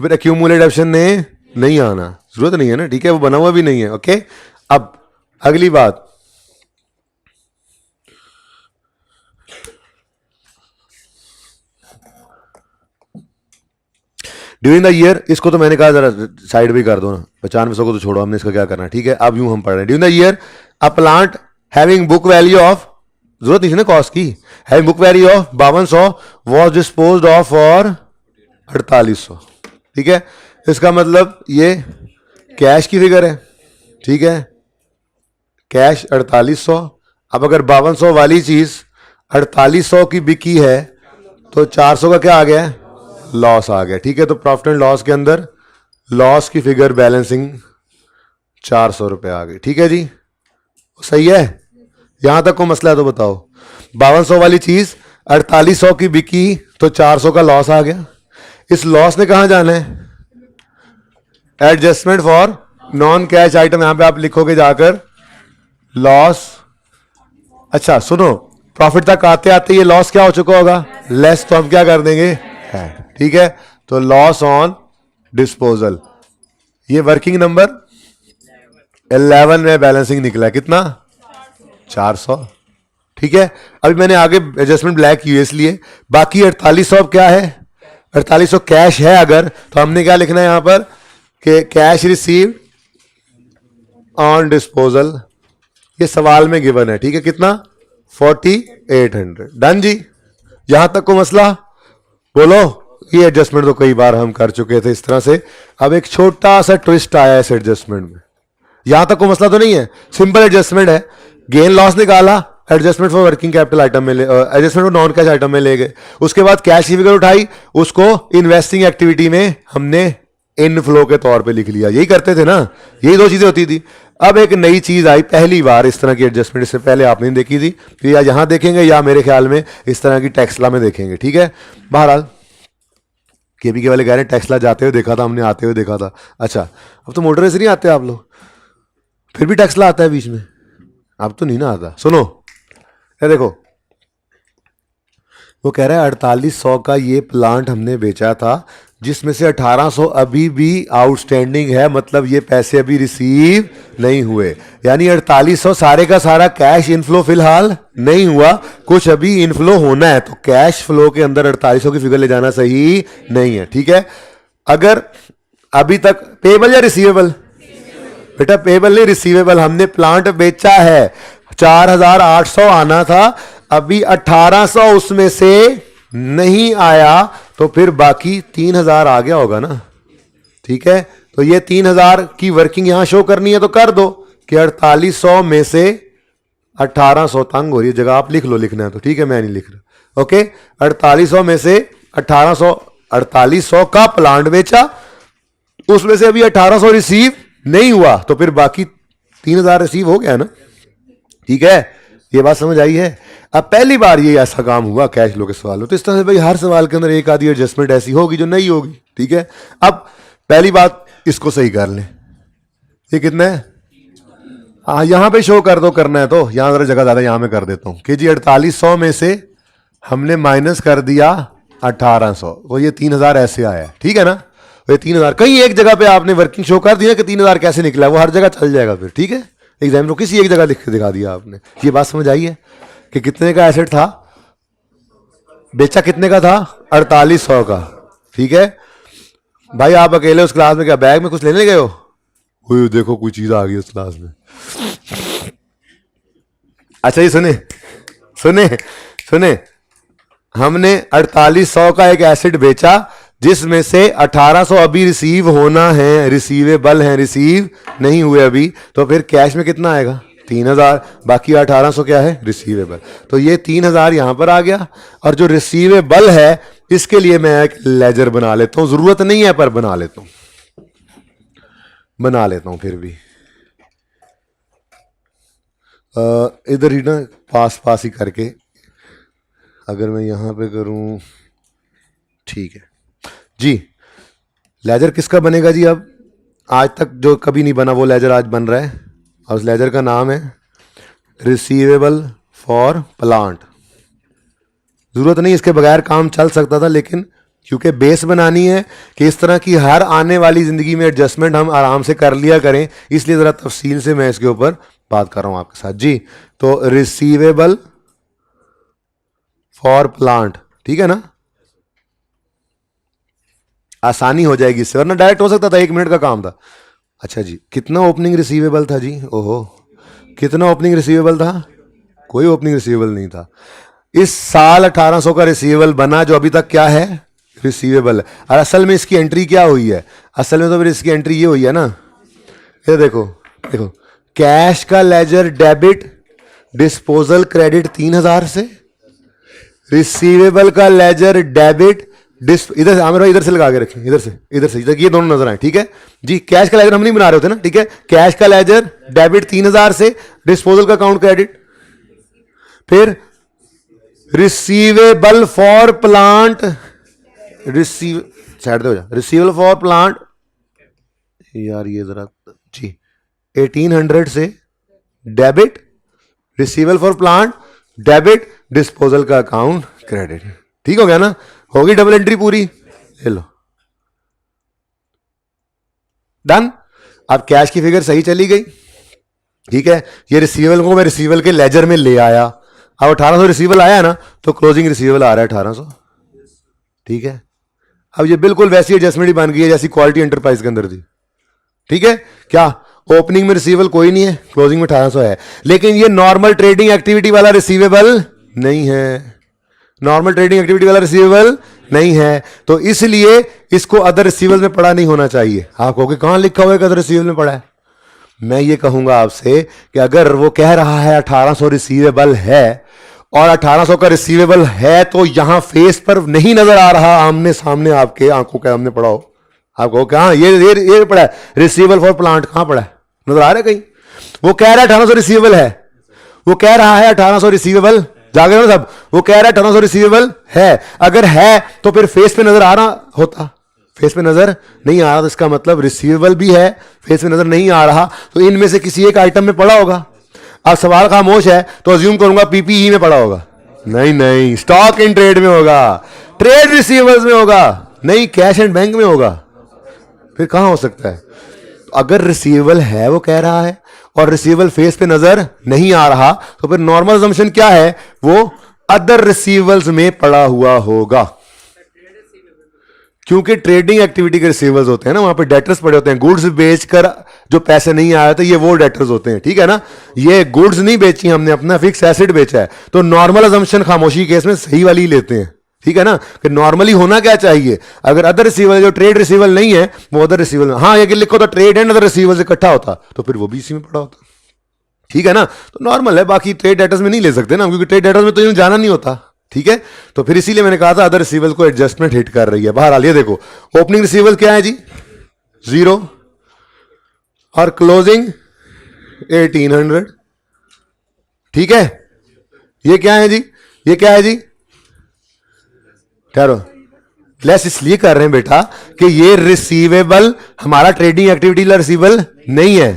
फिर एक्यूमुलेट ऑप्शन ने नहीं आना, जरूरत नहीं है ना, ठीक है, वो बना हुआ भी नहीं है, ओके। अब अगली बात, ड्यूरिंग द ईयर, इसको तो मैंने कहा जरा साइड भी कर दो ना, 9500 को तो छोड़ो, हमने इसका क्या करना, ठीक है। अब यूं हम पढ़ रहे हैं, during the year a plant having book value of, जरूरत नहीं थी ना कॉस्ट की, having book value of 5200 was disposed of for 4800, ठीक है। इसका मतलब ये कैश की फिगर है, ठीक है, कैश 4800। अब अगर 5200 वाली चीज 4800 की बिकी है तो 400 का क्या आ गया, लॉस आ गया, ठीक है। तो प्रॉफिट एंड लॉस के अंदर लॉस की फिगर बैलेंसिंग 400 रुपए आ गई, ठीक है जी, सही है, यहां तक को मसला है तो बताओ। 5200 वाली चीज 4800 की बिकी तो 400 का लॉस आ गया, इस लॉस ने कहां जाना है, adjustment for non cash item, यहां पे आप लिखोगे जाकर लॉस, अच्छा सुनो, प्रॉफिट तक आते आते ये लॉस क्या हो चुका होगा, लेस, तो हम क्या कर देंगे है, ठीक है। तो लॉस ऑन डिस्पोजल, ये वर्किंग नंबर 11 में बैलेंसिंग निकला कितना, 400, ठीक है। अभी मैंने आगे एडजस्टमेंट ब्लैक यूएस लिए, बाकी 4800 अब क्या है, 4800 कैश है अगर, तो हमने क्या लिखना है यहां पर कि कैश रिसीव ऑन डिस्पोजल, ये सवाल में गिवन है, ठीक है, कितना 4800, डन जी। यहां तक को मसला, बोलो। ये एडजस्टमेंट तो कई बार हम कर चुके थे इस तरह से, अब एक छोटा सा ट्विस्ट आया इस एडजस्टमेंट में। यहां तक को मसला तो नहीं है, सिंपल एडजस्टमेंट है, गेन लॉस निकाला, adjustment for working capital item में adjustment for non cash item में ले गए, उसके बाद कैश की फिगर उठाई, उसको इन्वेस्टिंग एक्टिविटी में हमने इनफ्लो के तौर पे लिख लिया, यही करते थे ना, यही दो चीजें होती थी। अब एक नई चीज आई, पहली बार इस तरह की एडजस्टमेंट, इससे पहले आपने नहीं देखी थी, तो या यहां देखेंगे या मेरे ख्याल में इस तरह की टेक्सला में देखेंगे, ठीक है। बहरहाल केबीके वाले कह रहे हैं टेक्सला जाते हुए देखा था हमने, आते हुए देखा था, अच्छा अब तो मोटर से नहीं आते आप लोग, फिर भी टेक्सला आता है बीच में, अब तो नहीं ना आता। सुनो ये देखो, वो कह रहा है 4800 का ये प्लांट हमने बेचा था, जिसमें से 1800 अभी भी आउटस्टैंडिंग है, मतलब ये पैसे अभी रिसीव नहीं हुए, यानी 4800 सारे का सारा कैश इनफ्लो फिलहाल नहीं हुआ, कुछ अभी इनफ्लो होना है, तो कैश फ्लो के अंदर 4800 की फिगर ले जाना सही नहीं है, ठीक है। अगर अभी तक पेबल या रिसीवेबल, बेटा पेबल नहीं रिसीवेबल, हमने प्लांट बेचा है, 4800 आना था, अभी 1800 उसमें से नहीं आया, तो फिर बाकी 3000 आ गया होगा ना, ठीक है। तो ये 3000 की वर्किंग यहां शो करनी है, तो कर दो कि 4800 में से 1800, तंग हो रही है जगह, आप लिख लो लिखना है तो, ठीक है, मैं नहीं लिख रहा, ओके। 4800 में से 1800, 4800 का प्लांट बेचा, उसमें से अभी 1800 रिसीव नहीं हुआ, तो फिर बाकी 3000 रिसीव हो गया ना, ठीक है। ये बात समझ आई है। अब पहली बार ये ऐसा काम हुआ कैश फ्लो के सवाल में, तो इस तरह से भाई हर सवाल के अंदर एक आधी एडजस्टमेंट ऐसी होगी जो नहीं होगी, ठीक है। अब पहली बात इसको सही कर लें, ये कितना है, हाँ यहां पे शो कर दो, करना है तो यहां जरा जगह ज्यादा, यहां मैं कर देता हूं कि जी 4800 में से हमने माइनस कर दिया 1800, तो ये 3000 ऐसे आया, ठीक है ना। ये 3000 कहीं एक जगह पे आपने वर्किंग शो कर दिया कि 3000 कैसे निकला, वो हर जगह चल जाएगा फिर, ठीक है। एग्जाम में किसी एक जगह लिख के दिखा दिया आपने, ये बात समझ आई है कि कितने का एसेट था, बेचा कितने का था, 4800 का, ठीक है। भाई आप अकेले उस क्लास में क्या बैग में कुछ लेने गए हो, ओए देखो कोई चीज आ गई उस क्लास में, अच्छा ये सुने सुने सुने, हमने 4800 का एक एसेट बेचा, जिसमें से 1800 अभी रिसीव होना है, रिसीवेबल है, रिसीव नहीं हुए अभी, तो फिर कैश में कितना आएगा 3000, बाकी 1800 क्या है रिसीवेबल, तो ये 3000 यहां पर आ गया। और जो रिसीवेबल है इसके लिए मैं एक लेजर बना लेता हूं, जरूरत नहीं है पर बना लेता हूं फिर भी, इधर ही ना पास पास ही करके, अगर मैं यहां पे करूं, ठीक है जी। लेजर किसका बनेगा जी, अब आज तक जो कभी नहीं बना वो लेजर आज बन रहा है, और उस लेजर का नाम है रिसीवेबल फॉर प्लांट। जरूरत नहीं इसके बगैर काम चल सकता था, लेकिन क्योंकि बेस बनानी है कि इस तरह की हर आने वाली जिंदगी में एडजस्टमेंट हम आराम से कर लिया करें, इसलिए जरा तफसील से मैं इसके ऊपर बात कर रहा हूं आपके साथ जी। तो रिसीवेबल फॉर प्लांट, ठीक है ना, आसानी हो जाएगी इससे, वरना डायरेक्ट हो सकता था 1 मिनट का काम था। अच्छा जी, कितना ओपनिंग रिसीवेबल था जी, ओहो कितना ओपनिंग रिसीवेबल था, कोई ओपनिंग रिसीवेबल नहीं था। इस साल 1800 का रिसीवेबल बना, जो अभी तक क्या है रिसीवेबल है, और असल में इसकी एंट्री क्या हुई है, असल में तो फिर इसकी एंट्री ये हुई है ना, ये देखो देखो, कैश का लेजर डेबिट, डिस्पोजल क्रेडिट 3000 से, रिसीवेबल का लेजर डेबिट, इधर से आमिर भाई इधर से लगा के रखें, इधर से इधर ये दोनों नजर आए, ठीक है जी। कैश का लेजर हम नहीं बना रहे होते ना, ठीक है, कैश का लेजर डेबिट 3000 से, डिस्पोजल का अकाउंट क्रेडिट, फिर receivable for plant, receive side दे हो जा, रिसीवेबल फॉर प्लांट, यार ये जरा जी 1800 से debit, receivable for plant debit, disposal का अकाउंट क्रेडिट। ठीक हो गया ना, होगी डबल एंट्री पूरी, ले लो, डन। अब कैश की फिगर सही चली गई, ठीक है। ये रिसीवेबल को मैं रिसीवेबल के लेजर में ले आया, अब 1800 रिसीवेबल आया ना, तो क्लोजिंग रिसीवेबल आ रहा है 1800, ठीक है। अब ये बिल्कुल वैसी एडजस्टमेंट ही बन गई है जैसी क्वालिटी एंटरप्राइज के अंदर थी, ठीक है। क्या ओपनिंग में रिसीवेबल कोई नहीं है, क्लोजिंग में 1800 है, लेकिन ये नॉर्मल ट्रेडिंग एक्टिविटी वाला रिसीवेबल नहीं है, नॉर्मल ट्रेडिंग एक्टिविटी वाला रिसीवेबल नहीं है, तो इसलिए इसको अदर रिसीवेबल में पड़ा नहीं होना चाहिए। आप कहोगे कहां लिखा हुआ है कि अदर रिसीवेबल में पड़ा है? मैं ये कहूंगा आपसे कि अगर वो कह रहा है 1800 रिसीवेबल है और 1800 का रिसीवेबल है, तो यहां फेस पर नहीं नजर आ रहा, आमने सामने आपके आंखों के सामने पड़ा हो, आप कहो कहां ये पड़ा है रिसीवेबल फॉर प्लांट, कहां पड़ा है, नजर आ रहा है कहीं? वो कह रहा है 1800 रिसीवेबल है, वो कह रहा है 1800 रिसीवेबल, जागे ना सब, वो कह रहा है 1800 रिसीवेबल है, अगर है तो फिर फेस पे नजर आ रहा होता, फेस पे नजर नहीं आ रहा, तो इसका मतलब रिसीवेबल भी है, फेस पे नजर नहीं आ रहा, तो इनमें से किसी एक आइटम में पड़ा होगा। अब सवाल खामोश है तो अज्यूम करूंगा पीपीई में पड़ा होगा, नहीं, स्टॉक इन ट्रेड में होगा, ट्रेड रिसीवेबल्स में होगा, नहीं कैश एंड बैंक में होगा, फिर कहां हो सकता है? अगर रिसीवेबल है वो कह रहा है और रिसीवेबल फेस पे नजर नहीं आ रहा, तो फिर नॉर्मल असम्पशन क्या है, वो अदर रिसीवेबल्स में पड़ा हुआ होगा, क्योंकि ट्रेडिंग एक्टिविटी के रिसीवेबल्स होते हैं ना, वहां पे डेटर्स पड़े होते हैं, गुड्स बेचकर जो पैसे नहीं आए थे ये वो डेटर्स होते हैं, ठीक है ना। ये गुड्स नहीं बेची हमने, अपना फिक्स एसेट बेचा है, तो नॉर्मल असम्पशन खामोशी केस में सही वाली लेते हैं, ठीक है ना, कि नॉर्मली होना क्या चाहिए, अगर अदर रिसीवेबल जो ट्रेड रिसीवेबल नहीं है वो अदर रिसीवेबल, हाँ ये लिखो तो ट्रेड एंड अदर रिसीवेबल से इकट्ठा होता, तो फिर वो भी इसी में पड़ा होता, ठीक है ना। तो नॉर्मल है, बाकी ट्रेड डेटर्स में नहीं ले सकते ना, क्योंकि ट्रेड डेटर्स में तो यूं जाना नहीं होता, ठीक है। तो फिर इसीलिए मैंने कहा था अदर रिसीवेबल को एडजस्टमेंट हिट कर रही है। बहरहाल ये देखो, ओपनिंग रिसीवेबल क्या है जी 0 और क्लोजिंग 1800, ठीक है। ये क्या है जी, ये क्या है जी, ठहरो, लेस इसलिए कर रहे हैं बेटा कि ये रिसीवेबल हमारा ट्रेडिंग एक्टिविटी का रिसीवेबल नहीं है,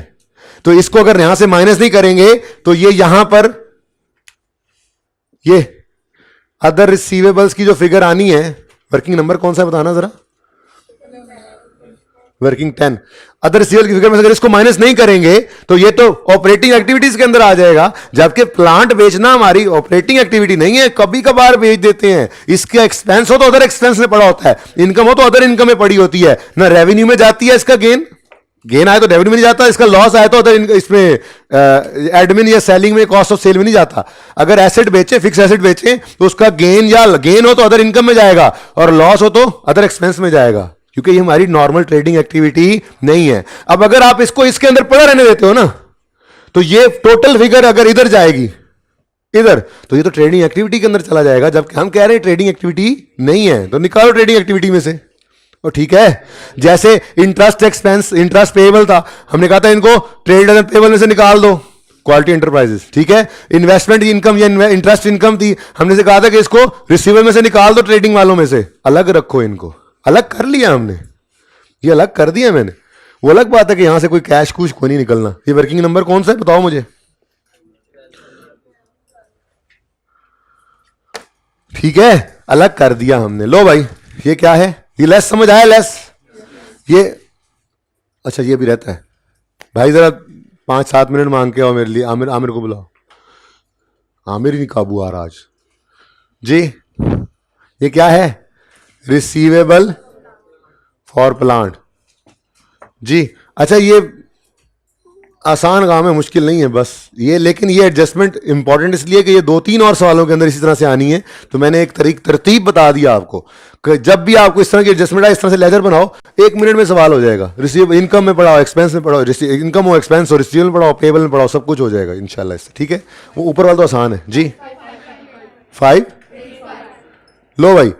तो इसको अगर यहां से माइनस नहीं करेंगे तो ये यहां पर ये अदर रिसीवेबल्स की जो फिगर आनी है, वर्किंग नंबर कौन सा है बताना जरा, वर्किंग 10, अदर रिसीवेबल की फिगर में अगर इसको माइनस नहीं करेंगे तो ये तो ऑपरेटिंग एक्टिविटीज के अंदर आ जाएगा, जबकि प्लांट बेचना हमारी ऑपरेटिंग एक्टिविटी नहीं है, कभी कभार बेच देते हैं, इसका एक्सपेंस हो तो अदर एक्सपेंस में पड़ा होता है, इनकम हो तो अदर इनकम में पड़ी होती है ना, रेवेन्यू में जाती है, इसका गेन आए तो रेवेन्यू में नहीं जाता, इसका लॉस आया तो अदर इसमें एडमिन या सेलिंग में कॉस्ट ऑफ सेल में नहीं जाता। अगर एसेट बेचे, फिक्स एसेट बेचे, तो उसका गेन हो तो अदर इनकम में जाएगा और लॉस हो तो अदर एक्सपेंस में जाएगा, क्योंकि ये हमारी नॉर्मल ट्रेडिंग एक्टिविटी नहीं है। अब अगर आप इसको इसके अंदर पड़ा रहने देते हो ना, तो ये टोटल फिगर अगर इधर जाएगी इधर, तो ये तो ट्रेडिंग एक्टिविटी के अंदर चला जाएगा, जबकि हम कह रहे हैं ट्रेडिंग एक्टिविटी नहीं है, तो निकालो ट्रेडिंग एक्टिविटी में से, तो ठीक है। जैसे इंटरेस्ट एक्सपेंस, इंटरेस्ट पेएबल था, हमने कहा था इनको ट्रेड एंड पेएबल में से निकाल दो, क्वालिटी एंटरप्राइजेस, ठीक है। इन्वेस्टमेंट इनकम या इंटरेस्ट इनकम थी, हमने से कहा था कि इसको रिसीवेबल में से निकाल दो, ट्रेडिंग वालों में से अलग रखो, इनको अलग कर लिया हमने, ये अलग कर दिया मैंने। वो अलग बात है कि यहां से कोई कैश कुछ को नहीं निकलना। ये वर्किंग नंबर कौन सा है बताओ मुझे, ठीक है, अलग कर दिया हमने। लो भाई ये क्या है, ये लेस समझ आया, लेस ये, अच्छा ये भी रहता है भाई, जरा 5-7 मिनट मांग के आओ मेरे लिए, आमिर, आमिर को बुलाओ, आमिर ही नहीं काबू आ रहा आज जी। ये क्या है, रिसीवेबल फॉर प्लांट जी। अच्छा ये आसान काम है, मुश्किल नहीं है बस ये, लेकिन ये एडजस्टमेंट इंपॉर्टेंट इसलिए कि ये 2-3 और सवालों के अंदर इसी तरह से आनी है, तो मैंने एक तरतीब बता दिया आपको कि जब भी आपको इस तरह की एडजस्टमेंट आए, इस तरह से लेजर बनाओ, 1 मिनट में सवाल हो जाएगा। रिसीव इनकम में पढ़ाओ, एक्सपेंस में पढ़ाओ, इनकम हो, एक्सपेंस हो, रिसीवेबल में पढ़ाओ, पेबल में पढ़ाओ, सब कुछ हो जाएगा इंशाल्लाह इससे, ठीक है। वो ऊपर वाला तो आसान है जी। 5 लो भाई,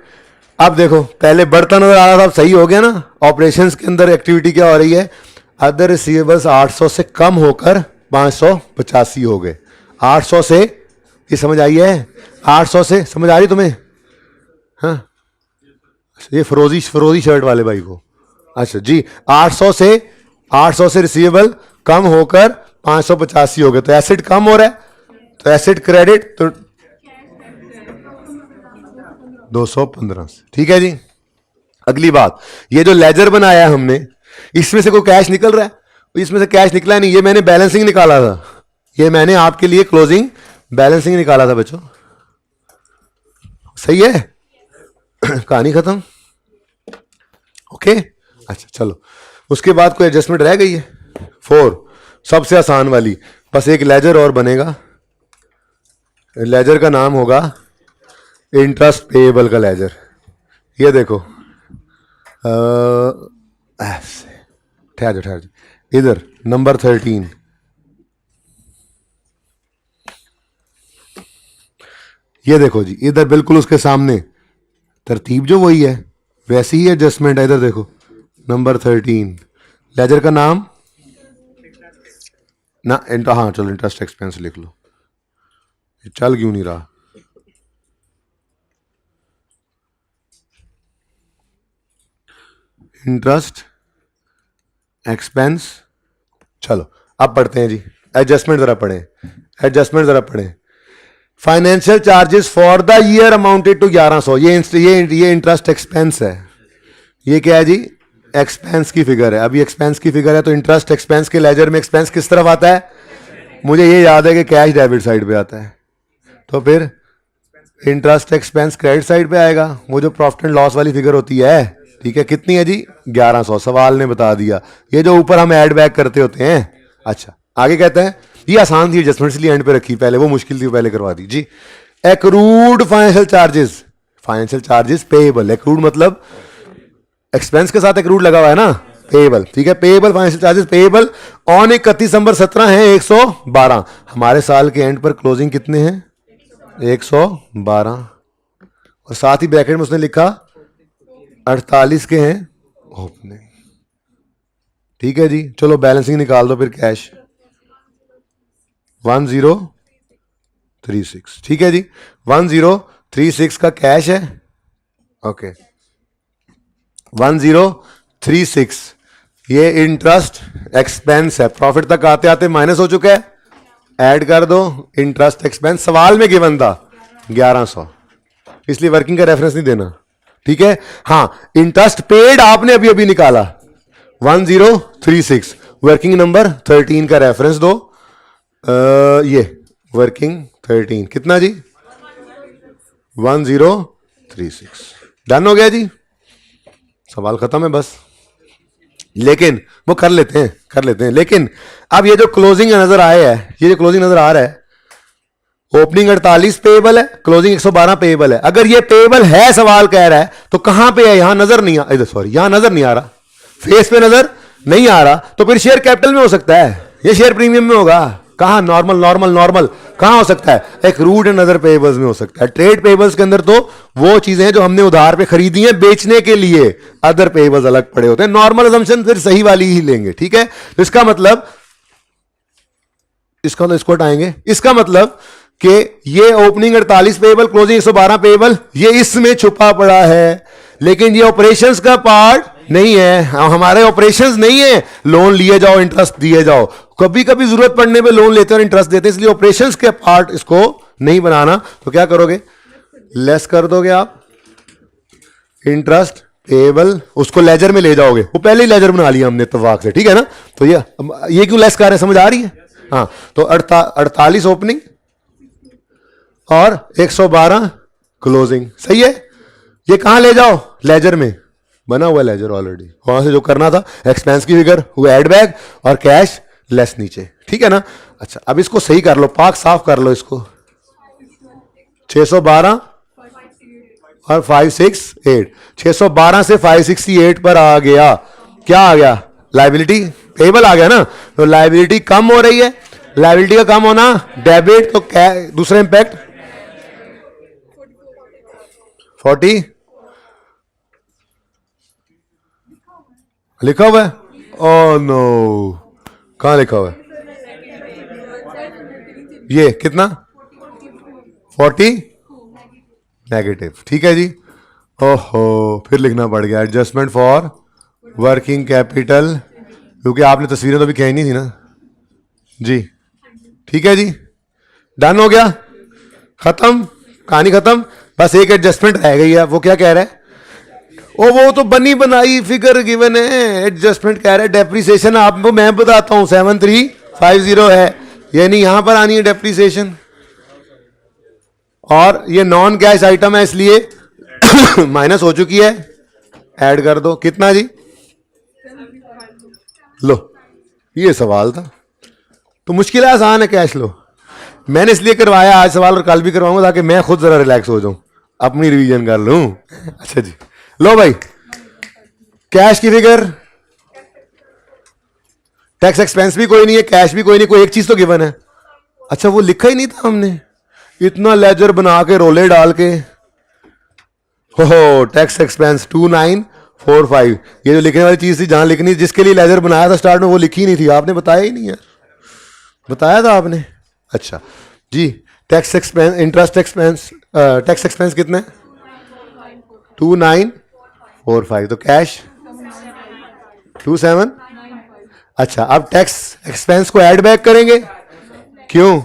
अब देखो पहले बढ़ता नजर आ रहा था, अब सही हो गया ना। ऑपरेशंस के अंदर एक्टिविटी क्या हो रही है, अदर रिसीवेबल्स 800 से कम होकर 585 हो गए। 800 से, ये समझ आई है, 800 से समझ आ रही तुम्हें, हाँ ये फरोजी शर्ट वाले भाई को, अच्छा जी। 800 से रिसीवेबल कम होकर 585 हो गए, तो एसेट कम हो रहा है, तो एसेट क्रेडिट तो 215। ठीक है जी। अगली बात, ये जो लेजर बनाया है हमने, इसमें से कोई कैश निकल रहा है? इसमें से कैश निकला नहीं, ये मैंने बैलेंसिंग निकाला था, ये मैंने आपके लिए क्लोजिंग बैलेंसिंग निकाला था बच्चों। सही है, कहानी खत्म। ओके अच्छा चलो, उसके बाद कोई एडजस्टमेंट रह गई है? 4 सबसे आसान वाली, बस एक लेजर और बनेगा, लेजर का नाम होगा इंटरेस्ट पेएबल का लेजर। ये देखो, ठहर जाओ, इधर नंबर 13, ये देखो जी, इधर बिल्कुल उसके सामने तरतीब जो वही है वैसी ही एडजस्टमेंट है। इधर देखो नंबर 13, लेजर का नाम ना हाँ चलो इंटरेस्ट एक्सपेंस लिख लो, चल क्यों नहीं रहा? Interest expense. चलो अब पढ़ते हैं जी, एडजस्टमेंट जरा पढ़ें, एडजस्टमेंट जरा पढ़ें। Financial charges for the year amounted to 1100, ये इंटरेस्ट एक्सपेंस है। ये क्या है जी? एक्सपेंस की फिगर है। अभी एक्सपेंस की फिगर है तो इंटरेस्ट एक्सपेंस के लेजर में एक्सपेंस किस तरफ आता है? मुझे ये याद है कि कैश डेबिट साइड पे आता है, तो फिर इंटरेस्ट एक्सपेंस क्रेडिट साइड पे आएगा। वो जो प्रॉफिट एंड लॉस वाली फिगर होती है, ठीक है, कितनी है जी? 1100, सवाल ने बता दिया। ये जो ऊपर हम ऐड बैक करते होते हैं। अच्छा आगे कहते हैं, ये आसान थी एडजस्टमेंट इसलिए एंड पे रखी, पहले वो मुश्किल थी, पहले करवा दी जी। Accrued financial charges, financial charges payable, accrued मतलब एक्सपेंस के साथ एक्रूड लगा हुआ है ना, पेएबल। ठीक है, payable financial charges payable on 31 December 17 है 112। हमारे साल के एंड पर क्लोजिंग कितने हैं? 112, और साथ ही ब्रैकेट में उसने लिखा 48 के हैं ओपनिंग। ठीक है जी, चलो बैलेंसिंग निकाल दो फिर। कैश 1036। ठीक है जी, 1036 का कैश है। ओके 1036, ये इंटरेस्ट एक्सपेंस है। प्रॉफिट तक आते आते माइनस हो चुका है, ऐड कर दो इंटरेस्ट एक्सपेंस। सवाल में गिवन था 1100, इसलिए वर्किंग का रेफरेंस नहीं देना। ठीक है, हाँ इंटरेस्ट पेड आपने अभी अभी निकाला 1036, वर्किंग नंबर 13 का रेफरेंस दो। ये वर्किंग 13 कितना जी? 1036। डन हो गया जी, सवाल खत्म है बस। लेकिन वो कर लेते हैं, लेकिन अब ये जो क्लोजिंग नजर आया है, ये जो क्लोजिंग नजर आ रहा है, ओपनिंग 48 पेएबल है, क्लोजिंग 112 पेएबल है। अगर ये पेएबल है, सवाल कह रहा है, तो कहां पे है? यहां नजर नहीं आ, सॉरी यहां नजर नहीं आ रहा, फेस पे नजर नहीं आ रहा, तो फिर शेयर कैपिटल में हो सकता है, ये शेयर प्रीमियम में होगा। कहां? नॉर्मल कहां हो सकता है? एक रूड एंड अदर पेएबल्स में हो सकता है। ट्रेड पेएबल्स के अंदर तो वो चीजें हैं जो हमने उधार पे खरीदी हैं बेचने के लिए, अदर पेएबल्स अलग पड़े होते हैं। नॉर्मल अजम्पशन फिर सही वाली ही लेंगे। ठीक है, तो इसका मतलब इसको हटाएंगे, इसका मतलब कि ये ओपनिंग 48 पेएबल, क्लोजिंग 112 पेएबल, ये इसमें छुपा पड़ा है, लेकिन ये ऑपरेशंस का पार्ट नहीं है। हमारे ऑपरेशंस नहीं है, लोन लिए जाओ इंटरेस्ट दिए जाओ, कभी कभी जरूरत पड़ने पे लोन लेते हैं और इंटरेस्ट देते हैं, इसलिए ऑपरेशंस के पार्ट इसको नहीं बनाना। तो क्या करोगे? लेस कर दोगे आप इंटरेस्ट पेएबल, उसको लेजर में ले जाओगे। वो पहले ही लेजर बना लिया हमने इत्तेफाक से, ठीक है ना। तो ये क्यों लेस कर रहे हैं, समझ आ रही है? हाँ, तो 48 ओपनिंग और 112 क्लोजिंग, सही है। ये कहां ले जाओ? लेजर में, बना हुआ लेजर ऑलरेडी। वहां से जो करना था एक्सपेंस की फिगर वो एड बैक और कैश लेस नीचे, ठीक है ना। अच्छा अब इसको सही कर लो, पाक साफ कर लो इसको। 612 और 568, 612 से 568 पर आ गया। क्या आ गया? लायबिलिटी पेएबल आ गया ना, तो लायबिलिटी कम हो रही है। लायबिलिटी का कम होना डेबिट, तो दूसरा इंपैक्ट 40 लिखा हुआ है। ओह नो, कहां लिखा हुआ है? ये कितना? 40 नेगेटिव, ठीक है जी। ओहो, फिर लिखना पड़ गया एडजस्टमेंट फॉर वर्किंग कैपिटल, क्योंकि आपने तस्वीरें तो भी खींचनी थी ना। जी ठीक है जी, डन हो गया, खत्म, कहानी खत्म। बस एक एडजस्टमेंट रह गई है, वो क्या कह रहा है? ओ वो तो बनी बनाई फिगर गिवन है, एडजस्टमेंट कह रहा है डेप्रिसिएशन आपको मैं बताता हूं 7350 है, यानी यहां पर आनी है डेप्रिसिएशन, और ये नॉन कैश आइटम है इसलिए माइनस हो चुकी है, ऐड कर दो। कितना जी? लो, ये सवाल था तो मुश्किल है आसान है कैश लो। मैंने इसलिए करवाया आज सवाल और कल भी करवाऊंगा ताकि मैं खुद जरा रिलैक्स हो जाऊं, अपनी रिवीजन कर लूं। अच्छा जी, लो भाई कैश की फिगर, टैक्स एक्सपेंस भी कोई नहीं है, कैश भी कोई नहीं, कोई एक चीज तो गिवन है। अच्छा वो लिखा ही नहीं था हमने, इतना लेजर बना के रोले डाल के, हो टैक्स एक्सपेंस 2945, ये जो लिखने वाली चीज थी जहां लिखनी, जिसके लिए लेजर बनाया था स्टार्ट में, वो लिखी नहीं थी, आपने बताया ही नहीं यार, बताया था आपने? अच्छा जी, tax expense, interest expense, tax expense कितने? 2945, तो कैश 27। अच्छा अब टैक्स एक्सपेंस को ऐड बैक करेंगे, क्यों?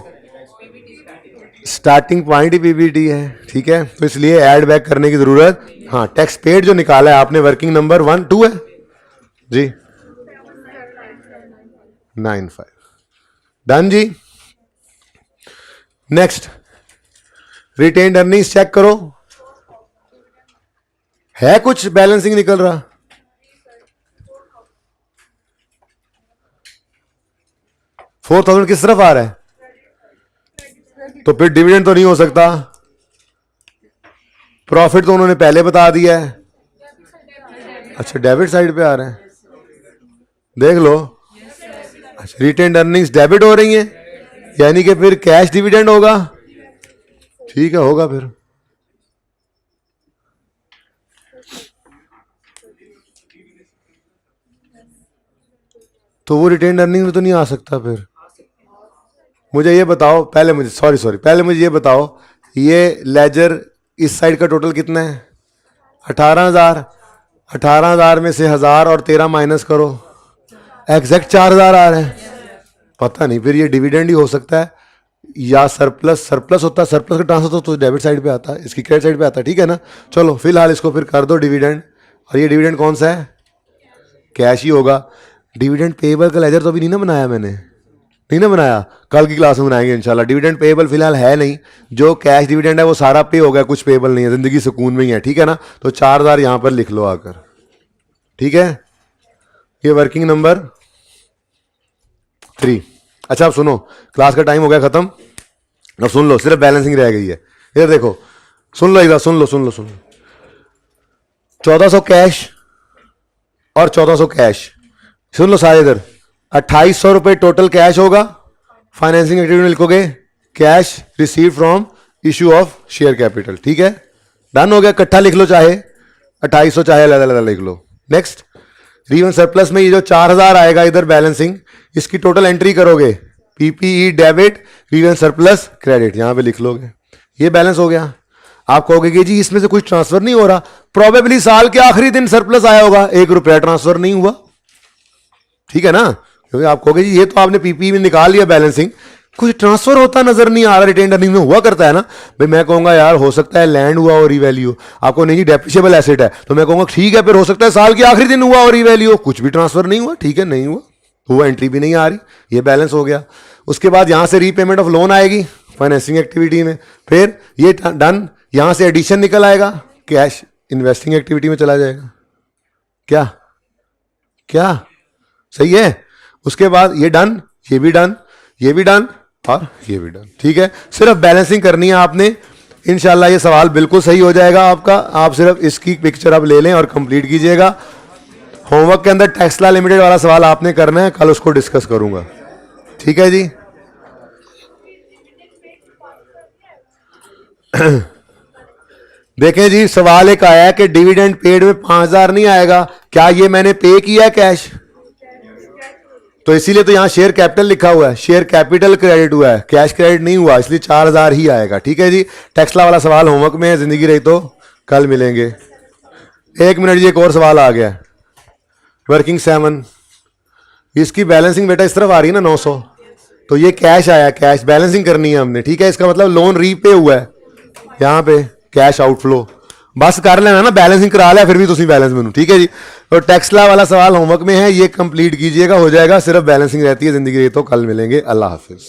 स्टार्टिंग पॉइंट ही पीबीटी है, ठीक है, तो इसलिए ऐड बैक करने की जरूरत। हाँ, टैक्स पेड जो निकाला है आपने वर्किंग नंबर 1 2 है जी, 95, डन जी। नेक्स्ट रिटेन्ड अर्निंग्स चेक करो, है कुछ बैलेंसिंग निकल रहा? $4000 किस तरफ आ रहा है? तो फिर डिविडेंड तो नहीं हो सकता, प्रॉफिट तो उन्होंने पहले बता दिया है। अच्छा डेबिट साइड पे आ रहा है, देख लो। अच्छा रिटेन्ड अर्निंग्स डेबिट हो रही हैं, यानी कि फिर कैश डिविडेंड होगा, ठीक है होगा फिर। तो वो रिटेन्ड अर्निंग में तो नहीं आ सकता फिर। मुझे ये बताओ पहले, मुझे सॉरी पहले मुझे ये बताओ, ये लेजर इस साइड का टोटल कितना है? 18,000। 18,000 में से 1000 और 13 माइनस करो, एग्जैक्ट 4000 आ रहे हैं। पता नहीं, फिर ये डिविडेंड ही हो सकता है या सरप्लस होता है, सरप्लस का ट्रांसफर तो डेबिट साइड पे आता है, इसकी क्रेडिट साइड पे आता है, ठीक है ना। चलो फिलहाल इसको फिर कर दो डिविडेंड, और ये डिविडेंड कौन सा है? कैश ही होगा। डिविडेंड पेएबल का लेजर तो अभी नहीं ना बनाया मैंने, नहीं ना बनाया, कल की क्लास में बनाएंगे इंशाल्लाह। डिविडेंड पेएबल फिलहाल है नहीं, जो कैश डिविडेंड है वो सारा पे हो गया, कुछ पेएबल नहीं है, जिंदगी सुकून में ही है, ठीक है ना। तो 4000 यहां पर लिख लो आकर, ठीक है। ये वर्किंग नंबर 3। अच्छा अब सुनो, क्लास का टाइम हो गया खत्म, अब सुन लो, सिर्फ बैलेंसिंग रह गई है। इधर देखो, सुन लो एक बार, सुन लो 1400 कैश और 1400 कैश, सुन लो सारे इधर। 2800 रुपए टोटल कैश होगा, फाइनेंसिंग एक्टिविटी में लिखोगे cash receive from issue of share capital, ठीक है, डन हो गया। इकट्ठा लिख लो, चाहे 2800 चाहे अलग अलग लिख लो। नेक्स्ट रीवन सरप्लस में ये जो 4000 आएगा इधर बैलेंसिंग, इसकी टोटल एंट्री करोगे, पीपीई डेबिट रीवन सरप्लस क्रेडिट, यहां पे लिख लोगे, ये बैलेंस हो गया। आप कहोगे कि जी इसमें से कुछ ट्रांसफर नहीं हो रहा, प्रोबेबली साल के आखिरी दिन सरप्लस आया होगा, 1 रुपया ट्रांसफर नहीं हुआ, ठीक है ना, क्योंकि आप कहोगे जी ये तो आपने पीपीई में निकाल लिया बैलेंसिंग, कुछ ट्रांसफर होता नजर नहीं आ रहा, रिटेन्ड अर्निंग में हुआ करता है ना भाई। मैं कहूंगा यार हो सकता है लैंड हुआ और रीवैल्यू, आपको नहीं जी डेप्रिशिएबल एसेट है, तो मैं कहूंगा ठीक है, फिर हो सकता है साल के आखिरी दिन हुआ और रीवैल्यू, कुछ भी ट्रांसफर नहीं हुआ, ठीक है नहीं हुआ, वो एंट्री भी नहीं आ रही, ये बैलेंस हो गया। उसके बाद यहां से रीपेमेंट ऑफ लोन आएगी फाइनेंसिंग एक्टिविटी में, फिर ये डन, यहां से एडिशन निकल आएगा, कैश इन्वेस्टिंग एक्टिविटी में चला जाएगा। क्या क्या सही है? उसके बाद ये डन, ये भी डन, ये भी डन और ये भी डन, ठीक है। सिर्फ बैलेंसिंग करनी है आपने, इंशाल्लाह ये सवाल बिल्कुल सही हो जाएगा आपका। आप सिर्फ इसकी पिक्चर आप ले लें और कंप्लीट कीजिएगा। होमवर्क के अंदर टेस्ला लिमिटेड वाला सवाल आपने करना है, कल उसको डिस्कस करूंगा, ठीक है जी। देखें जी, सवाल एक आया है कि डिविडेंड पेड में 5000 नहीं आएगा, क्या ये मैंने पे किया है कैश? तो इसीलिए तो यहां शेयर कैपिटल लिखा हुआ है, शेयर कैपिटल क्रेडिट हुआ है, कैश क्रेडिट नहीं हुआ, इसलिए 4000 ही आएगा, ठीक है जी। टेक्सला वाला सवाल होमवर्क में है, जिंदगी रही तो कल मिलेंगे। 1 मिनट जी, एक और सवाल आ गया, वर्किंग 7, इसकी बैलेंसिंग बेटा इस तरफ आ रही है ना 900, तो ये कैश आया, कैश बैलेंसिंग करनी है हमने, ठीक है। इसका मतलब लोन रीपे हुआ है, यहाँ पे कैश आउटफ्लो बस कर लेना ना, बैलेंसिंग करा लिया फिर भी तुम बैलेंस में, ठीक है जी। तो टेक्सला वाला सवाल होमवर्क में है, ये कंप्लीट कीजिएगा, हो जाएगा। सिर्फ बैलेंसिंग रहती है जिंदगी। तो कल मिलेंगे, अल्लाह हाफिज।